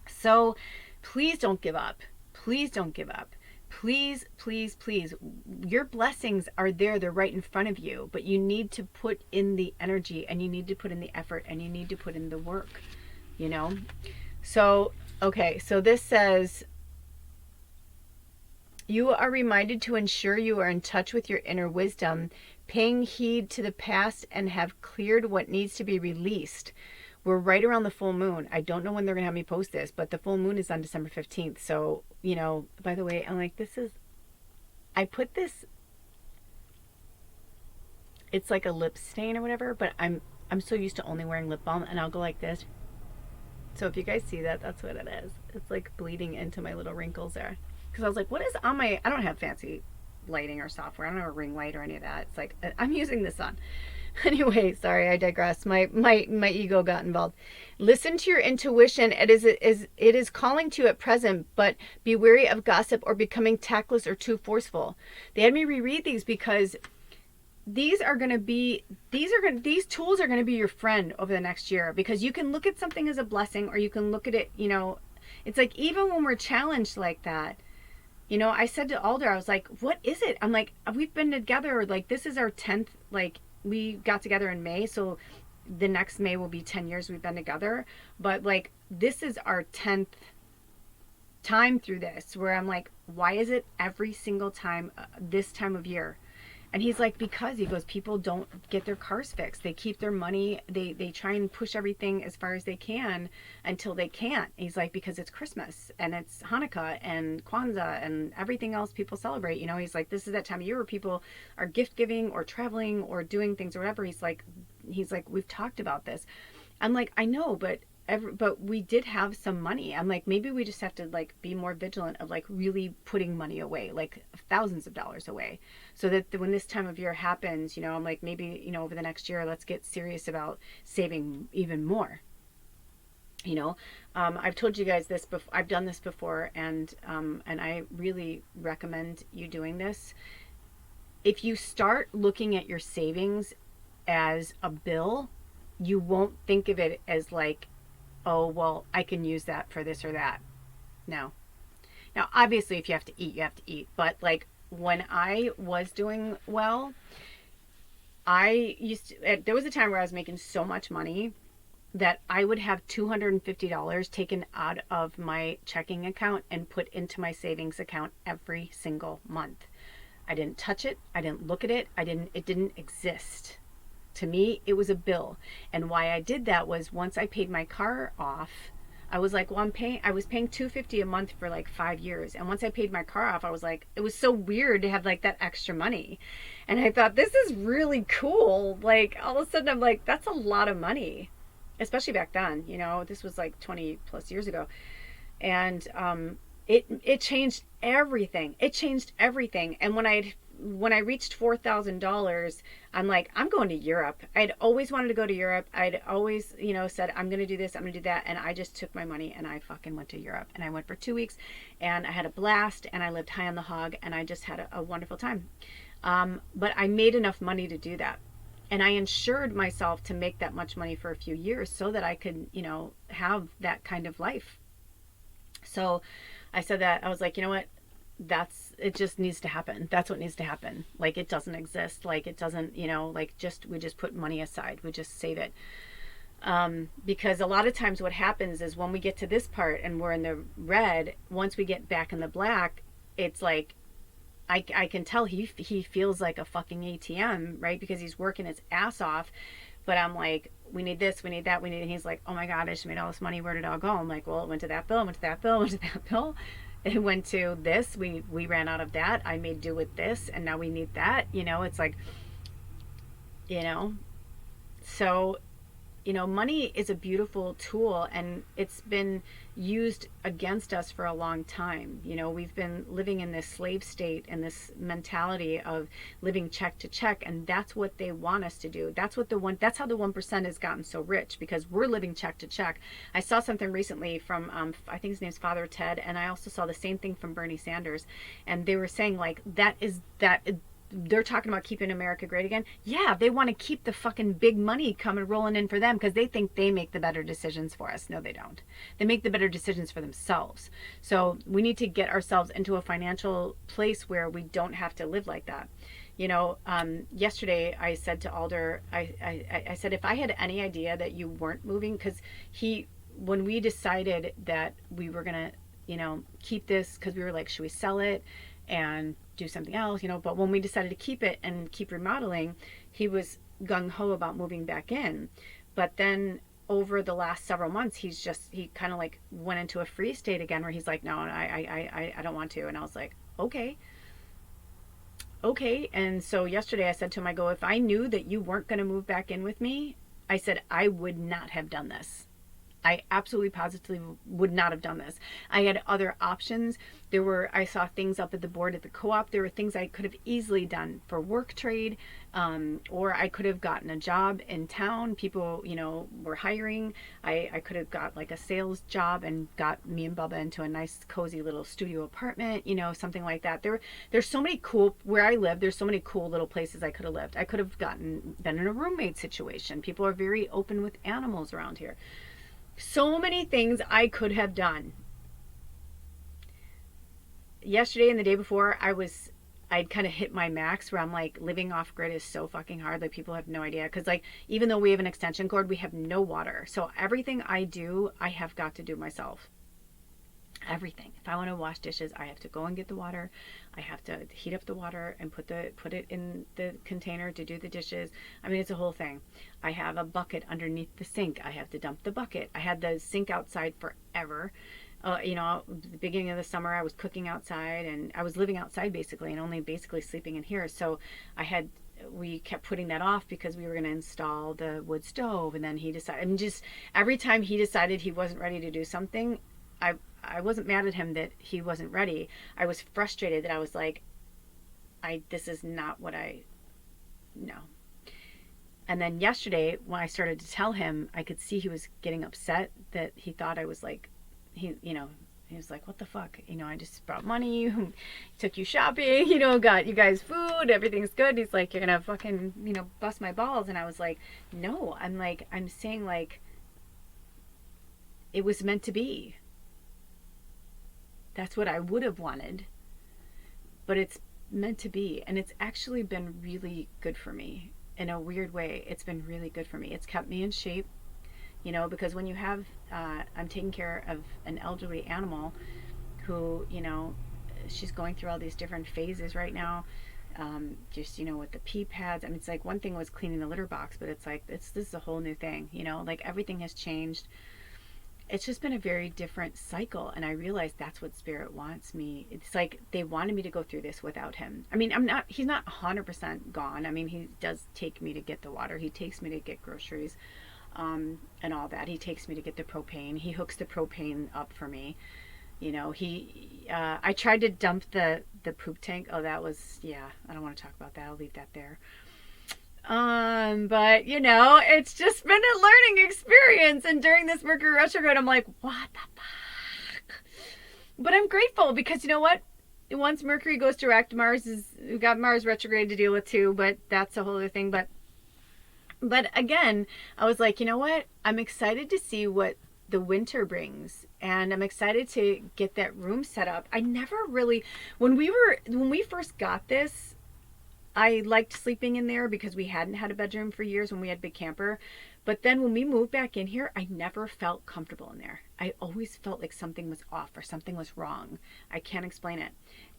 [SPEAKER 1] So please don't give up. Please don't give up. Please, please, please. Your blessings are there. They're right in front of you. But you need to put in the energy, and you need to put in the effort, and you need to put in the work, So, okay. So this says, you are reminded to ensure you are in touch with your inner wisdom, paying heed to the past, and have cleared what needs to be released. We're right around the full moon. I don't know when they're going to have me post this, but the full moon is on December 15th. So, by the way, I'm like, I put this, it's like a lip stain or whatever, but I'm so used to only wearing lip balm, and I'll go like this. So if you guys see that, that's what it is. It's like bleeding into my little wrinkles there. Because I was like, what is on I don't have fancy lighting or software. I don't have a ring light or any of that. It's like, I'm using the sun. Anyway, sorry, I digress. My ego got involved. Listen to your intuition. It is calling to you at present, but be wary of gossip or becoming tactless or too forceful. They had me reread these because these tools are going to be your friend over the next year, because you can look at something as a blessing, or you can look at it, it's like, even when we're challenged like that, I said to Alder, I was like, what is it? I'm like, we've been together, like, this is our 10th, like, we got together in May, so the next May will be 10 years we've been together. But like, this is our 10th time through this, where I'm like, why is it every single time this time of year? And he's like, because, he goes, people don't get their cars fixed. They keep their money. They try and push everything as far as they can until they can't. He's like, because it's Christmas and it's Hanukkah and Kwanzaa and everything else people celebrate. He's like, this is that time of year where people are gift giving or traveling or doing things or whatever. He's like, we've talked about this. I'm like, I know, but we did have some money. I'm like, maybe we just have to like be more vigilant of like really putting money away, like thousands of dollars away, so that when this time of year happens, I'm like, maybe, over the next year, let's get serious about saving even more. I've told you guys this before. I've done this before, and I really recommend you doing this. If you start looking at your savings as a bill, you won't think of it as like, oh, well, I can use that for this or that. No. Now, obviously, if you have to eat, you have to eat. But like, when I was doing well, there was a time where I was making so much money that I would have $250 taken out of my checking account and put into my savings account every single month. I didn't touch it. I didn't look at it. It didn't exist. To me, it was a bill. And why I did that was, once I paid my car off, I was like, well, I was paying $250 a month for like 5 years. And once I paid my car off, I was like, it was so weird to have like that extra money. And I thought, this is really cool. Like, all of a sudden I'm like, that's a lot of money, especially back then, this was like 20 plus years ago. And, it changed everything. It changed everything. And when I reached $4,000, I'm like, I'm going to Europe. I'd always wanted to go to Europe. I'd always, said, I'm going to do this, I'm going to do that. And I just took my money and I fucking went to Europe. And I went for 2 weeks and I had a blast, and I lived high on the hog, and I just had a wonderful time. But I made enough money to do that. And I insured myself to make that much money for a few years so that I could, have that kind of life. So I said that, I was like, you know what? It just needs to happen. That's what needs to happen. Like, it doesn't exist. Like, it doesn't, we just put money aside. We just save it. Because a lot of times what happens is, when we get to this part and we're in the red, once we get back in the black, it's like, I can tell he feels like a fucking ATM, right? Because he's working his ass off. But I'm like, we need this, we need that, we need, and he's like, oh my God, I just made all this money. Where did it all go? I'm like, well, it went to that bill, it went to that bill, it went to that bill. It went to this, we ran out of that. I made do with this, and now we need that. It's like, so money is a beautiful tool, and it's been used against us for a long time. We've been living in this slave state and this mentality of living check to check, and that's what they want us to do. That's how the 1% has gotten so rich, because we're living check to check. I saw something recently from I think his name's Father Ted, and I also saw the same thing from Bernie Sanders, and they were saying like that they're talking about keeping America great again. Yeah, they want to keep the fucking big money coming rolling in for them, because they think they make the better decisions for us. No, they don't. They make the better decisions for themselves. So we need to get ourselves into a financial place where we don't have to live like that. Yesterday I said to Alder, I said, if I had any idea that you weren't moving, because when we decided that we were gonna, keep this, because we were like, should we sell it and do something else, but when we decided to keep it and keep remodeling, he was gung-ho about moving back in. But then over the last several months, he kind of like went into a freeze state again, where he's like, no, I don't want to. And I was like, okay. And so yesterday I said to him, I go, if I knew that you weren't going to move back in with me, I said, I would not have done this. I absolutely positively would not have done this. I had other options. I saw things up at the board at the co-op. There were things I could have easily done for work trade, or I could have gotten a job in town. People, were hiring. I could have got like a sales job and got me and Bubba into a nice, cozy little studio apartment, something like that. There's so many cool, where I live, there's so many cool little places I could have lived. I could have been in a roommate situation. People are very open with animals around here. So many things I could have done. Yesterday and the day before, I'd kind of hit my max, where I'm like, living off grid is so fucking hard. Like, people have no idea. Because like, even though we have an extension cord, we have no water. So everything I do, I have got to do myself. Everything. If I want to wash dishes, I have to go and get the water. I have to heat up the water and put it in the container to do the dishes. I mean, it's a whole thing. I have a bucket underneath the sink. I have to dump the bucket. I had the sink outside forever. The beginning of the summer, I was cooking outside, and I was living outside basically, and only basically sleeping in here. So we kept putting that off, because we were going to install the wood stove, and then he decided, and just every time he decided he wasn't ready to do something, I wasn't mad at him that he wasn't ready. I was frustrated that I was like, this is not what no. And then yesterday, when I started to tell him, I could see he was getting upset, that he thought I was like, he was like, what the fuck? I just brought money, took you shopping, got you guys food, everything's good. He's like, you're going to fucking, bust my balls. And I was like, no, I'm saying like, it was meant to be. That's what I would have wanted, but it's meant to be. And it's actually been really good for me in a weird way. It's been really good for me. It's kept me in shape, because when you have, I'm taking care of an elderly animal who, she's going through all these different phases right now. Just, with the pee pads. I mean, it's like, one thing was cleaning the litter box, but it's like, this is a whole new thing, like everything has changed. It's just been a very different cycle, and I realized that's what Spirit wants me. It's like they wanted me to go through this without him. I mean, he's not 100% gone. I mean, he does take me to get the water. He takes me to get groceries, and all that. He takes me to get the propane. He hooks the propane up for me. I tried to dump the poop tank. Oh, that was, yeah, I don't want to talk about that. I'll leave that there. But it's just been a learning experience. And during this Mercury retrograde, I'm like, what the fuck? But I'm grateful, because you know what? Once Mercury goes direct, we've got Mars retrograde to deal with too, but that's a whole other thing. But again, I was like, you know what? I'm excited to see what the winter brings, and I'm excited to get that room set up. I never really, when we first got this, I liked sleeping in there because we hadn't had a bedroom for years when we had Big Camper. But then when we moved back in here, I never felt comfortable in there. I always felt like something was off or something was wrong. I can't explain it.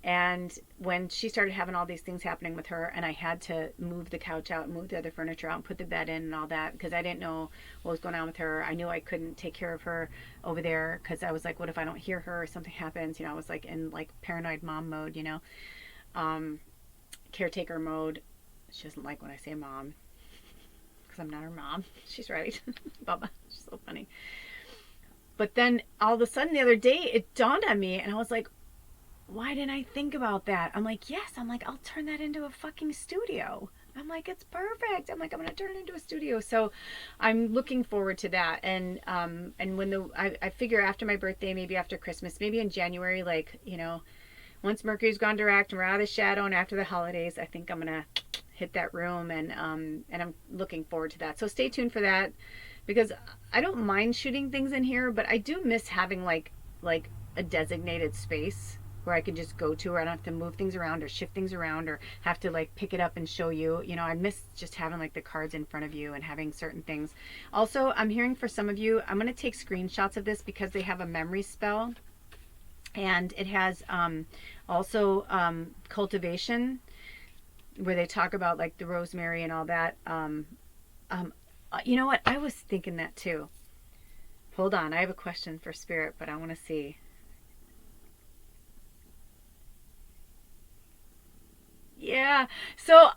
[SPEAKER 1] And when she started having all these things happening with her, and I had to move the couch out, move the other furniture out, and put the bed in and all that, because I didn't know what was going on with her. I knew I couldn't take care of her over there, because I was like, what if I don't hear her or something happens? I was like in like paranoid mom mode, caretaker mode. She doesn't like when I say mom. because I'm not her mom. She's right. Baba. She's so funny. But then all of a sudden the other day it dawned on me and I was like, why didn't I think about that? I'm like, yes. I'm like, I'll turn that into a fucking studio. I'm like, it's perfect. I'm like, I'm going to turn it into a studio. So I'm looking forward to that. And when I figure after my birthday, maybe after Christmas, maybe in January, like, you know, once Mercury's gone direct and we're out of the shadow and after the holidays, I think I'm going to hit that room and I'm looking forward to that. So stay tuned for that because I don't mind shooting things in here, but I do miss having like a designated space where I can just go to, where I don't have to move things around or shift things around or have to like pick it up and show you. You know, I miss just having like the cards in front of you and having certain things. Also, I'm hearing for some of you, I'm going to take screenshots of this because they have a memory spell and it has also cultivation where they talk about like the rosemary and all that. You know what? I was thinking that too. Hold on. I have a question for Spirit, but I want to see. Yeah. So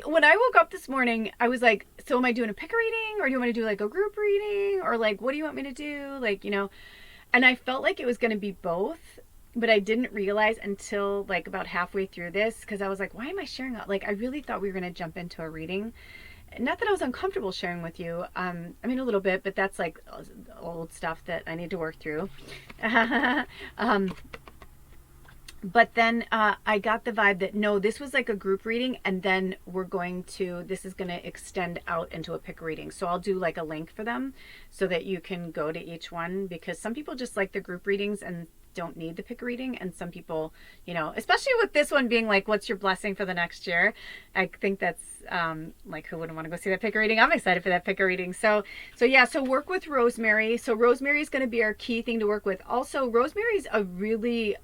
[SPEAKER 1] when I woke up this morning, I was like, so am I doing a pick reading or do you want me to do like a group reading or like, what do you want me to do? Like, you know, and I felt like it was going to be both, but I didn't realize until like about halfway through this. Cause I was like, why am I sharing? Like, I really thought we were going to jump into a reading. Not that I was uncomfortable sharing with you. I mean, a little bit, but that's like old stuff that I need to work through. But then I got the vibe that no, this was like a group reading and then this is going to extend out into a pick reading. So I'll do like a link for them so that you can go to each one because some people just like the group readings and don't need the pick reading. And some people, you know, especially with this one being like, what's your blessing for the next year? I think that's like, who wouldn't want to go see that pick reading? I'm excited for that pick reading. So yeah, so work with rosemary. So rosemary is going to be our key thing to work with. Also, rosemary is a really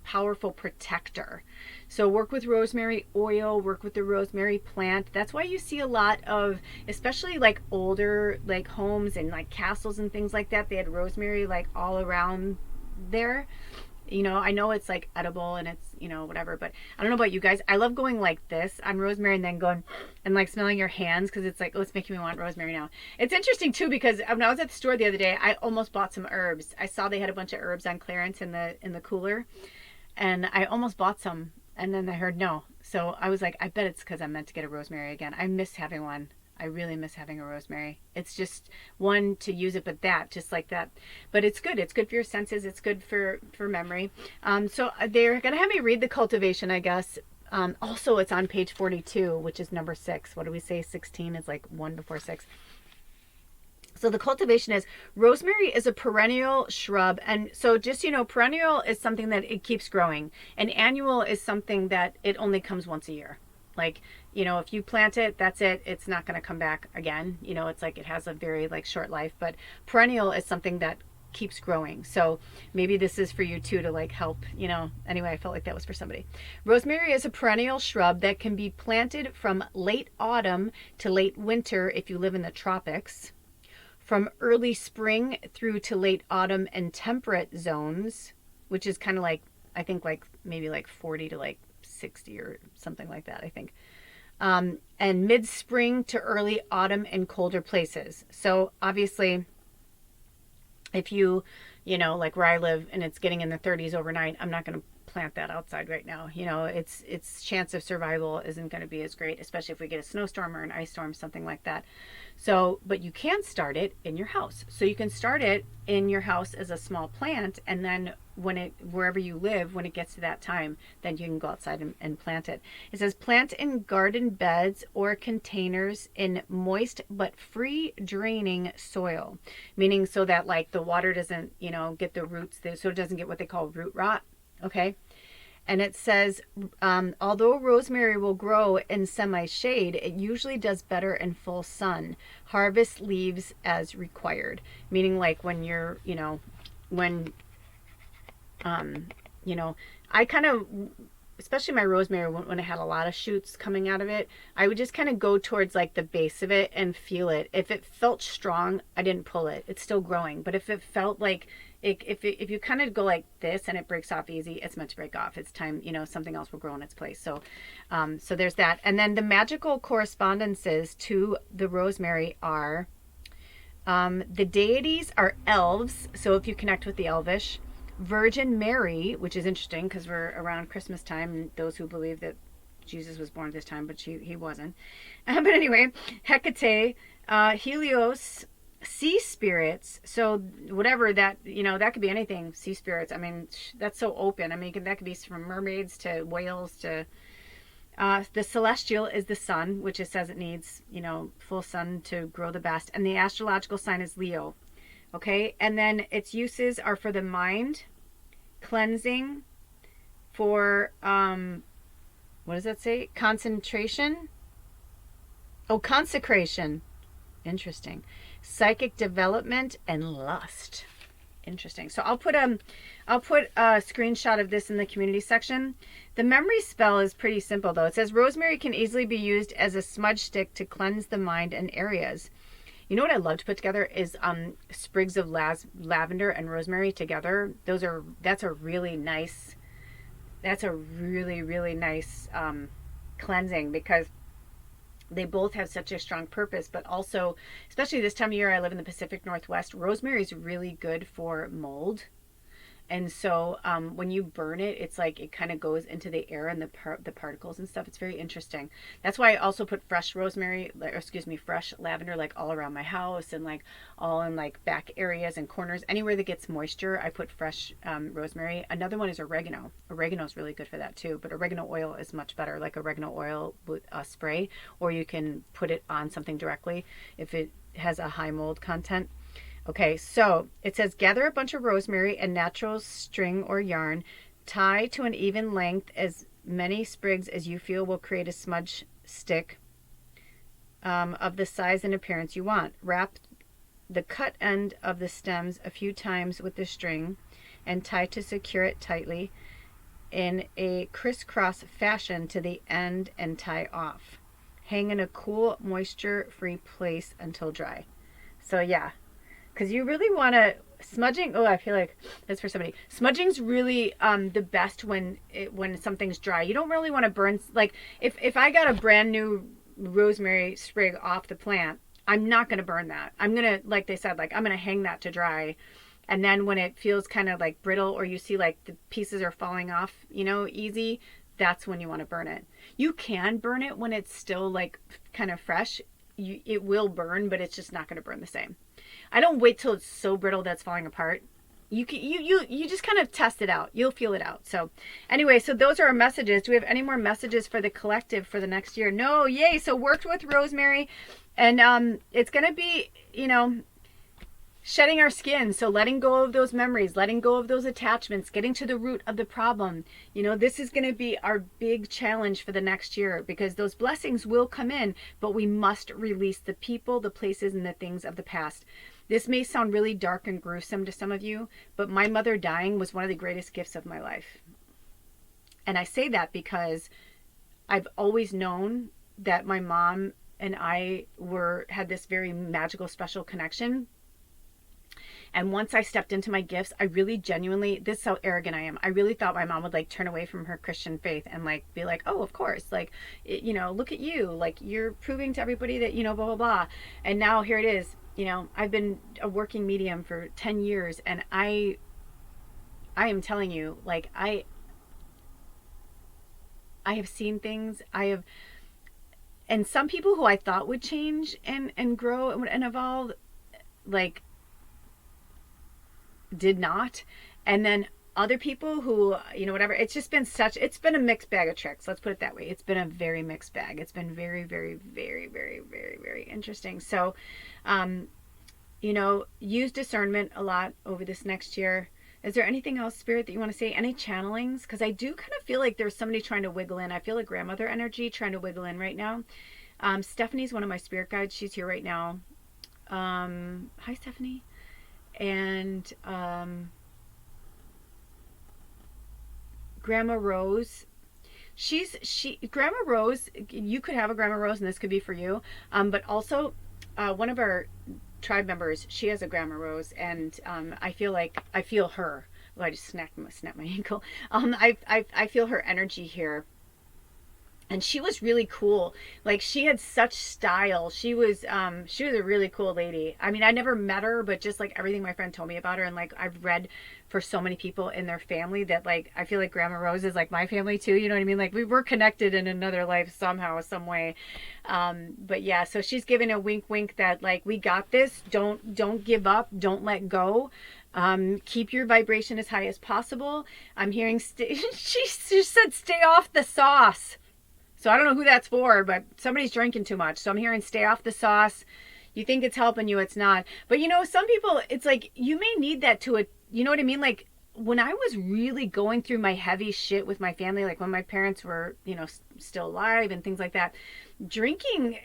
[SPEAKER 1] powerful protector. So work with rosemary oil, work with the rosemary plant. That's why you see a lot of, especially like older like homes and like castles and things like that. They had rosemary like all around there. You know, I know it's like edible and it's, you know, whatever, but I don't know about you guys. I love going like this on rosemary and then going and like smelling your hands because it's like, oh, it's making me want rosemary now. It's interesting too because when I was at the store the other day, I almost bought some herbs. I saw they had a bunch of herbs on clearance in the cooler and I almost bought some and then I heard no. So I was like, I bet it's because I'm meant to get a rosemary again. I miss having one. I really miss having a rosemary. It's just one to use it, but that, just like that. But it's good. It's good for your senses. It's good for memory. So they're going to have me read the cultivation, I guess. Also, it's on page 42, which is number 6. What do we say? 16 is like 1 before 6. So the cultivation is, rosemary is a perennial shrub. And so just, you know, perennial is something that it keeps growing. And annual is something that it only comes once a year. Like, you know, if you plant it, that's it. It's not going to come back again. You know, it's like it has a very like short life, but perennial is something that keeps growing. So maybe this is for you too to like help, you know. Anyway, I felt like that was for somebody. Rosemary is a perennial shrub that can be planted from late autumn to late winter if you live in the tropics, from early spring through to late autumn and temperate zones, which is kind of like, I think like maybe like 40 to like 60 or something like that, I think. And mid-spring to early autumn in colder places. So obviously, if you know, like where I live and it's getting in the 30s overnight, I'm not going to plant that outside right now. You know, its chance of survival isn't going to be as great, especially if we get a snowstorm or an ice storm, something like that. So, but you can start it in your house. So you can start it in your house as a small plant, and then wherever you live, when it gets to that time, then you can go outside and plant it. It says plant in garden beds or containers in moist but free draining soil, meaning so that like the water doesn't, you know, get the roots, so it doesn't get what they call root rot. Okay. And it says, although rosemary will grow in semi-shade, it usually does better in full sun. Harvest leaves as required. Meaning like when you're, you know, you know, I kind of, especially my rosemary, when it had a lot of shoots coming out of it, I would just kind of go towards like the base of it and feel it. If it felt strong, I didn't pull it. It's still growing. But if it felt like if you kind of go like this and it breaks off easy, it's meant to break off. It's time, something else will grow in its place. So, so there's that. And then the magical correspondences to the rosemary are, the deities are elves. So if you connect with the elvish, Virgin Mary, which is interesting because we're around Christmas time, and those who believe that Jesus was born this time, but he wasn't. But anyway, Hecate, Helios, sea spirits. So whatever that, that could be anything. Sea spirits. I mean, that's so open. I mean, that could be from mermaids to whales to. The celestial is the sun, which it says it needs, full sun to grow the best. And the astrological sign is Leo. Okay. And then its uses are for the mind, cleansing, for, what does that say? Concentration. Oh, consecration. Interesting. Psychic development and lust. Interesting. So I'll put a screenshot of this in the community section. The memory spell is pretty simple though. It says rosemary can easily be used as a smudge stick to cleanse the mind and areas. You know what I love to put together is sprigs of lavender and rosemary together. That's a really nice cleansing, because they both have such a strong purpose, but also, especially this time of year, I live in the Pacific Northwest, rosemary is really good for mold. And so when you burn it, it's like it kind of goes into the air and the particles and stuff. It's very interesting. That's why I also put fresh rosemary, fresh lavender, like all around my house and like all in like back areas and corners. Anywhere that gets moisture, I put fresh rosemary. Another one is oregano. Oregano is really good for that too, but oregano oil is much better, like oregano oil with a spray, or you can put it on something directly if it has a high mold content. Okay, so it says gather a bunch of rosemary and natural string or yarn, tie to an even length as many sprigs as you feel will create a smudge stick of the size and appearance you want. Wrap the cut end of the stems a few times with the string and tie to secure it tightly in a crisscross fashion to the end and tie off. Hang in a cool, moisture-free place until dry. So yeah. Because you really want to, smudging, I feel like that's for somebody. Smudging's really the best when something's dry. You don't really want to burn, like if I got a brand new rosemary sprig off the plant, I'm not going to burn that. I'm going to, like they said, like I'm going to hang that to dry. And then when it feels kind of like brittle, or you see like the pieces are falling off, easy, that's when you want to burn it. You can burn it when it's still like kind of fresh. It will burn, but it's just not going to burn the same. I don't wait till it's so brittle that's falling apart. You just kind of test it out. You'll feel it out. So anyway, so those are our messages. Do we have any more messages for the collective for the next year? No, yay. So worked with rosemary, and it's going to be, shedding our skin. So letting go of those memories, letting go of those attachments, getting to the root of the problem. This is going to be our big challenge for the next year, because those blessings will come in, but we must release the people, the places, and the things of the past. This may sound really dark and gruesome to some of you, but my mother dying was one of the greatest gifts of my life. And I say that because I've always known that my mom and I had this very magical, special connection. And once I stepped into my gifts, I really genuinely, this is how arrogant I am. I really thought my mom would like turn away from her Christian faith and like be like, oh, of course, like, look at you, like you're proving to everybody that, blah, blah, blah. And now here it is. I've been a working medium for 10 years, and I am telling you, like, I have seen things. And some people who I thought would change and grow and evolve, like, did not. And then other people who, whatever, it's been a mixed bag of tricks. Let's put it that way. It's been a very mixed bag. It's been very, very, very, very, very, very interesting. So, use discernment a lot over this next year. Is there anything else, Spirit, that you want to say? Any channelings? Because I do kind of feel like there's somebody trying to wiggle in. I feel like grandmother energy trying to wiggle in right now. Stephanie's one of my spirit guides. She's here right now. Hi, Stephanie. And Grandma Rose, Grandma Rose, you could have a Grandma Rose and this could be for you, but also one of our tribe members, she has a Grandma Rose, and I feel her. Well, I just snapped my ankle. I feel her energy here, and she was really cool. Like, she had such style. She was a really cool lady. I mean, I never met her, but just like everything my friend told me about her, and like I've read for so many people in their family that, like, I feel like Grandma Rose is like my family too, you know what I mean? Like, we were connected in another life somehow, some way. But yeah, so she's giving a wink wink that, like, we got this. Don't give up, don't let go. Keep your vibration as high as possible. I'm hearing she said stay off the sauce. So I don't know who that's for, but somebody's drinking too much. So I'm hearing stay off the sauce. You think it's helping you, it's not. But you know, some people, it's like, you may need that to a, you know what I mean? Like, when I was really going through my heavy shit with my family, like when my parents were, you know, still alive and things like that, drinking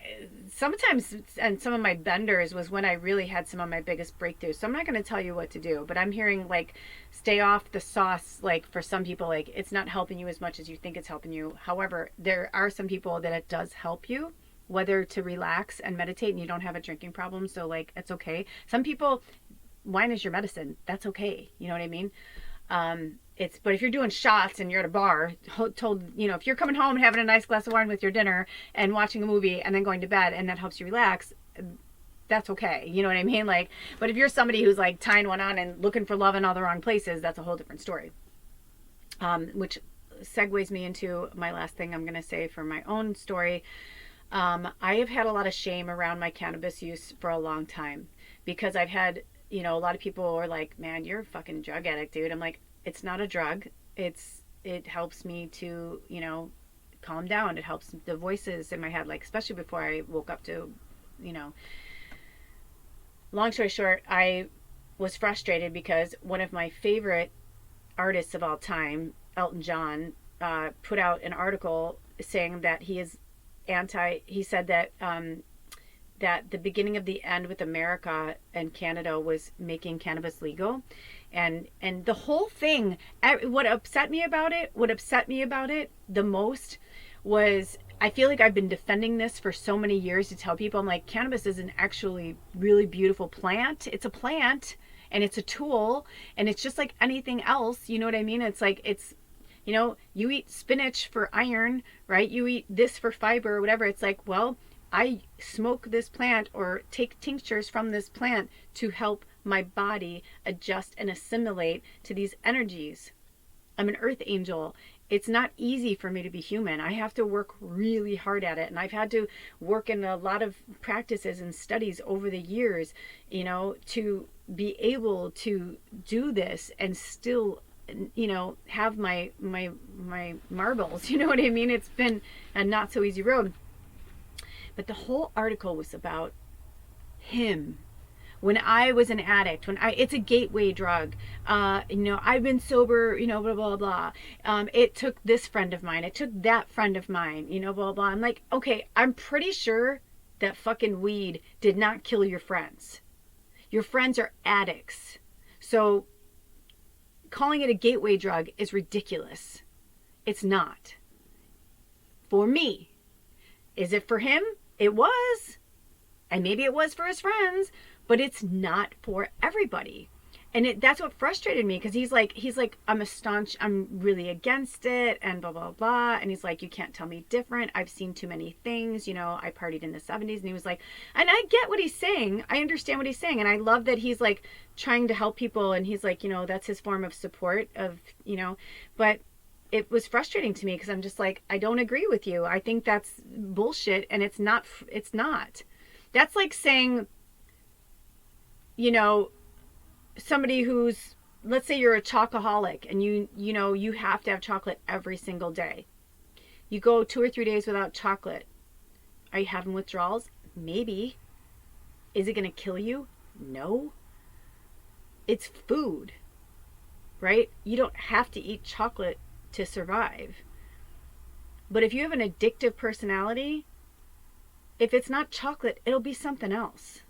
[SPEAKER 1] sometimes, and some of my benders, was when I really had some of my biggest breakthroughs. So I'm not going to tell you what to do, but I'm hearing, like, stay off the sauce. Like, for some people, like, it's not helping you as much as you think it's helping you. However, there are some people that it does help you, whether to relax and meditate, and you don't have a drinking problem. So, like, it's okay. Some people, wine is your medicine. That's okay. You know what I mean? But if you're doing shots and you're at a bar, told, you know, if you're coming home and having a nice glass of wine with your dinner and watching a movie and then going to bed, and that helps you relax, that's okay. You know what I mean? Like, but if you're somebody who's like tying one on and looking for love in all the wrong places, that's a whole different story. Which segues me into my last thing I'm going to say for my own story. I have had a lot of shame around my cannabis use for a long time, because I've had, you know, a lot of people are like, man, you're a fucking drug addict, dude. I'm like, it's not a drug. It helps me to, you know, calm down. It helps the voices in my head, like, especially before I woke up to, you know. Long story short, I was frustrated because one of my favorite artists of all time, Elton John, put out an article saying that he said that that the beginning of the end with America and Canada was making cannabis legal. And the whole thing, what upset me about it the most was, I feel like I've been defending this for so many years to tell people, I'm like, cannabis is an actually really beautiful plant. It's a plant, and it's a tool, and it's just like anything else. You know what I mean? It's like, it's, you know, you eat spinach for iron, right? You eat this for fiber or whatever. It's like, well, I smoke this plant or take tinctures from this plant to help my body adjust and assimilate to these energies. I'm an earth angel. It's not easy for me to be human. I have to work really hard at it. And I've had to work in a lot of practices and studies over the years, you know, to be able to do this and still, you know, have my marbles. You know what I mean? It's been a not so easy road. But the whole article was about him. When I was an addict, it's a gateway drug. You know, I've been sober, you know, blah, blah, blah. It took this friend of mine. It took that friend of mine, you know, blah, blah. I'm like, okay, I'm pretty sure that fucking weed did not kill your friends. Your friends are addicts. So calling it a gateway drug is ridiculous. It's not. For me. Is it for him? It was. And maybe it was for his friends, but it's not for everybody. And that's what frustrated me, because he's like, I'm really against it, and blah, blah, blah. And he's like, you can't tell me different. I've seen too many things. You know, I partied in the 70s. And he was like, and I get what he's saying. I understand what he's saying. And I love that he's like trying to help people. And he's like, you know, that's his form of support of, you know, but it was frustrating to me, because I'm just like, I don't agree with you. I think that's bullshit. And it's not. That's like saying, you know, somebody who's, let's say you're a chocoholic, and you know, you have to have chocolate every single day. You go 2 or 3 days without chocolate. Are you having withdrawals? Maybe. Is it going to kill you? No. It's food, right? You don't have to eat chocolate to survive. But if you have an addictive personality, if it's not chocolate, it'll be something else.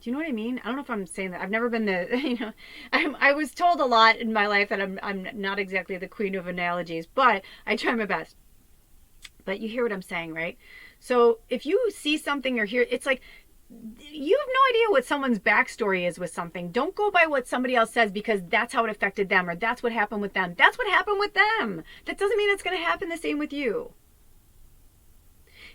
[SPEAKER 1] Do you know what I mean? I don't know if I'm saying that. I've never been you know, I was told a lot in my life that I'm not exactly the queen of analogies, but I try my best. But you hear what I'm saying, right? So if you see something or hear, it's like, you have no idea what someone's backstory is with something. Don't go by what somebody else says because that's how it affected them or that's what happened with them. That's what happened with them. That doesn't mean it's going to happen the same with you.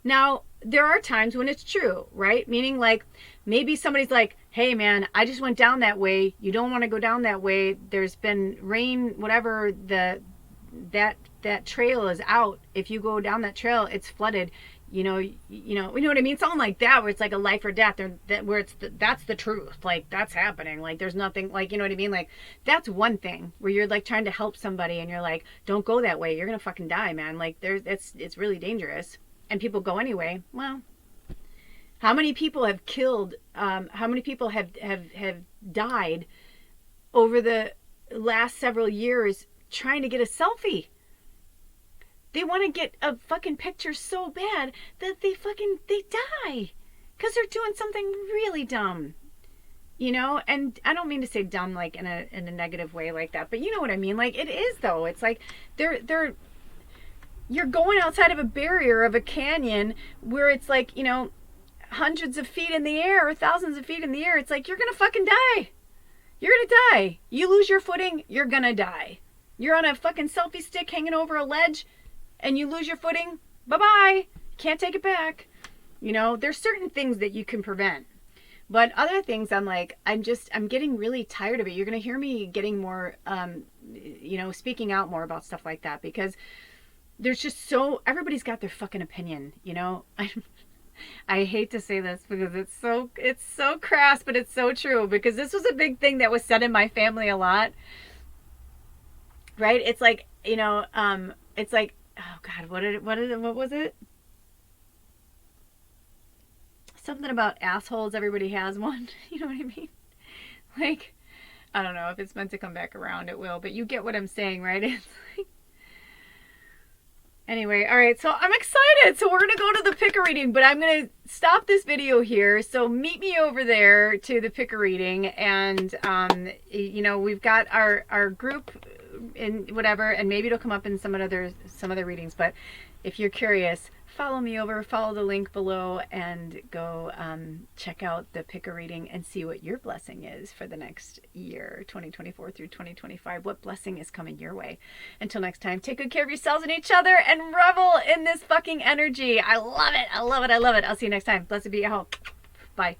[SPEAKER 1] Now, there are times when it's true, right? Meaning like maybe somebody's like, hey man, I just went down that way. You don't want to go down that way. There's been rain, whatever, that trail is out. If you go down that trail, it's flooded. You know what I mean? Something like that, where it's like a life or death, or where that's the truth. Like that's happening. Like there's nothing, like, you know what I mean? Like that's one thing where you're like trying to help somebody, and you're like, don't go that way. You're gonna fucking die, man. Like it's really dangerous, and people go anyway. Well, how many people have killed? How many people have died over the last several years trying to get a selfie? They want to get a fucking picture so bad that they die because they're doing something really dumb, you know? And I don't mean to say dumb like in a negative way like that, but you know what I mean? Like it is though. It's like you're going outside of a barrier of a canyon where it's like, you know, hundreds of feet in the air or thousands of feet in the air. It's like, you're going to fucking die. You're going to die. You lose your footing, you're going to die. You're on a fucking selfie stick hanging over a ledge, and you lose your footing, bye-bye. Can't take it back. You know, there's certain things that you can prevent. But other things, I'm like, I'm getting really tired of it. You're going to hear me getting more, you know, speaking out more about stuff like that, because there's just everybody's got their fucking opinion, you know? I hate to say this because it's so crass, but it's so true, because this was a big thing that was said in my family a lot. Right? It's like, you know, it's like, oh God, what was it? Something about assholes. Everybody has one. You know what I mean? Like, I don't know if it's meant to come back around, it will, but you get what I'm saying, right? It's like, anyway, all right, so I'm excited. So we're going to go to the picker reading, but I'm going to stop this video here. So meet me over there to the picker reading, and, you know, we've got our group in whatever, and maybe it'll come up in some other readings, but if you're curious, follow me over, follow the link below, and go check out the picker reading and see what your blessing is for the next year, 2024 through 2025. What blessing is coming your way? Until next time, take good care of yourselves and each other, and revel in this fucking energy. I love it. I love it. I love it. I'll see you next time. Blessed be your hope. Bye.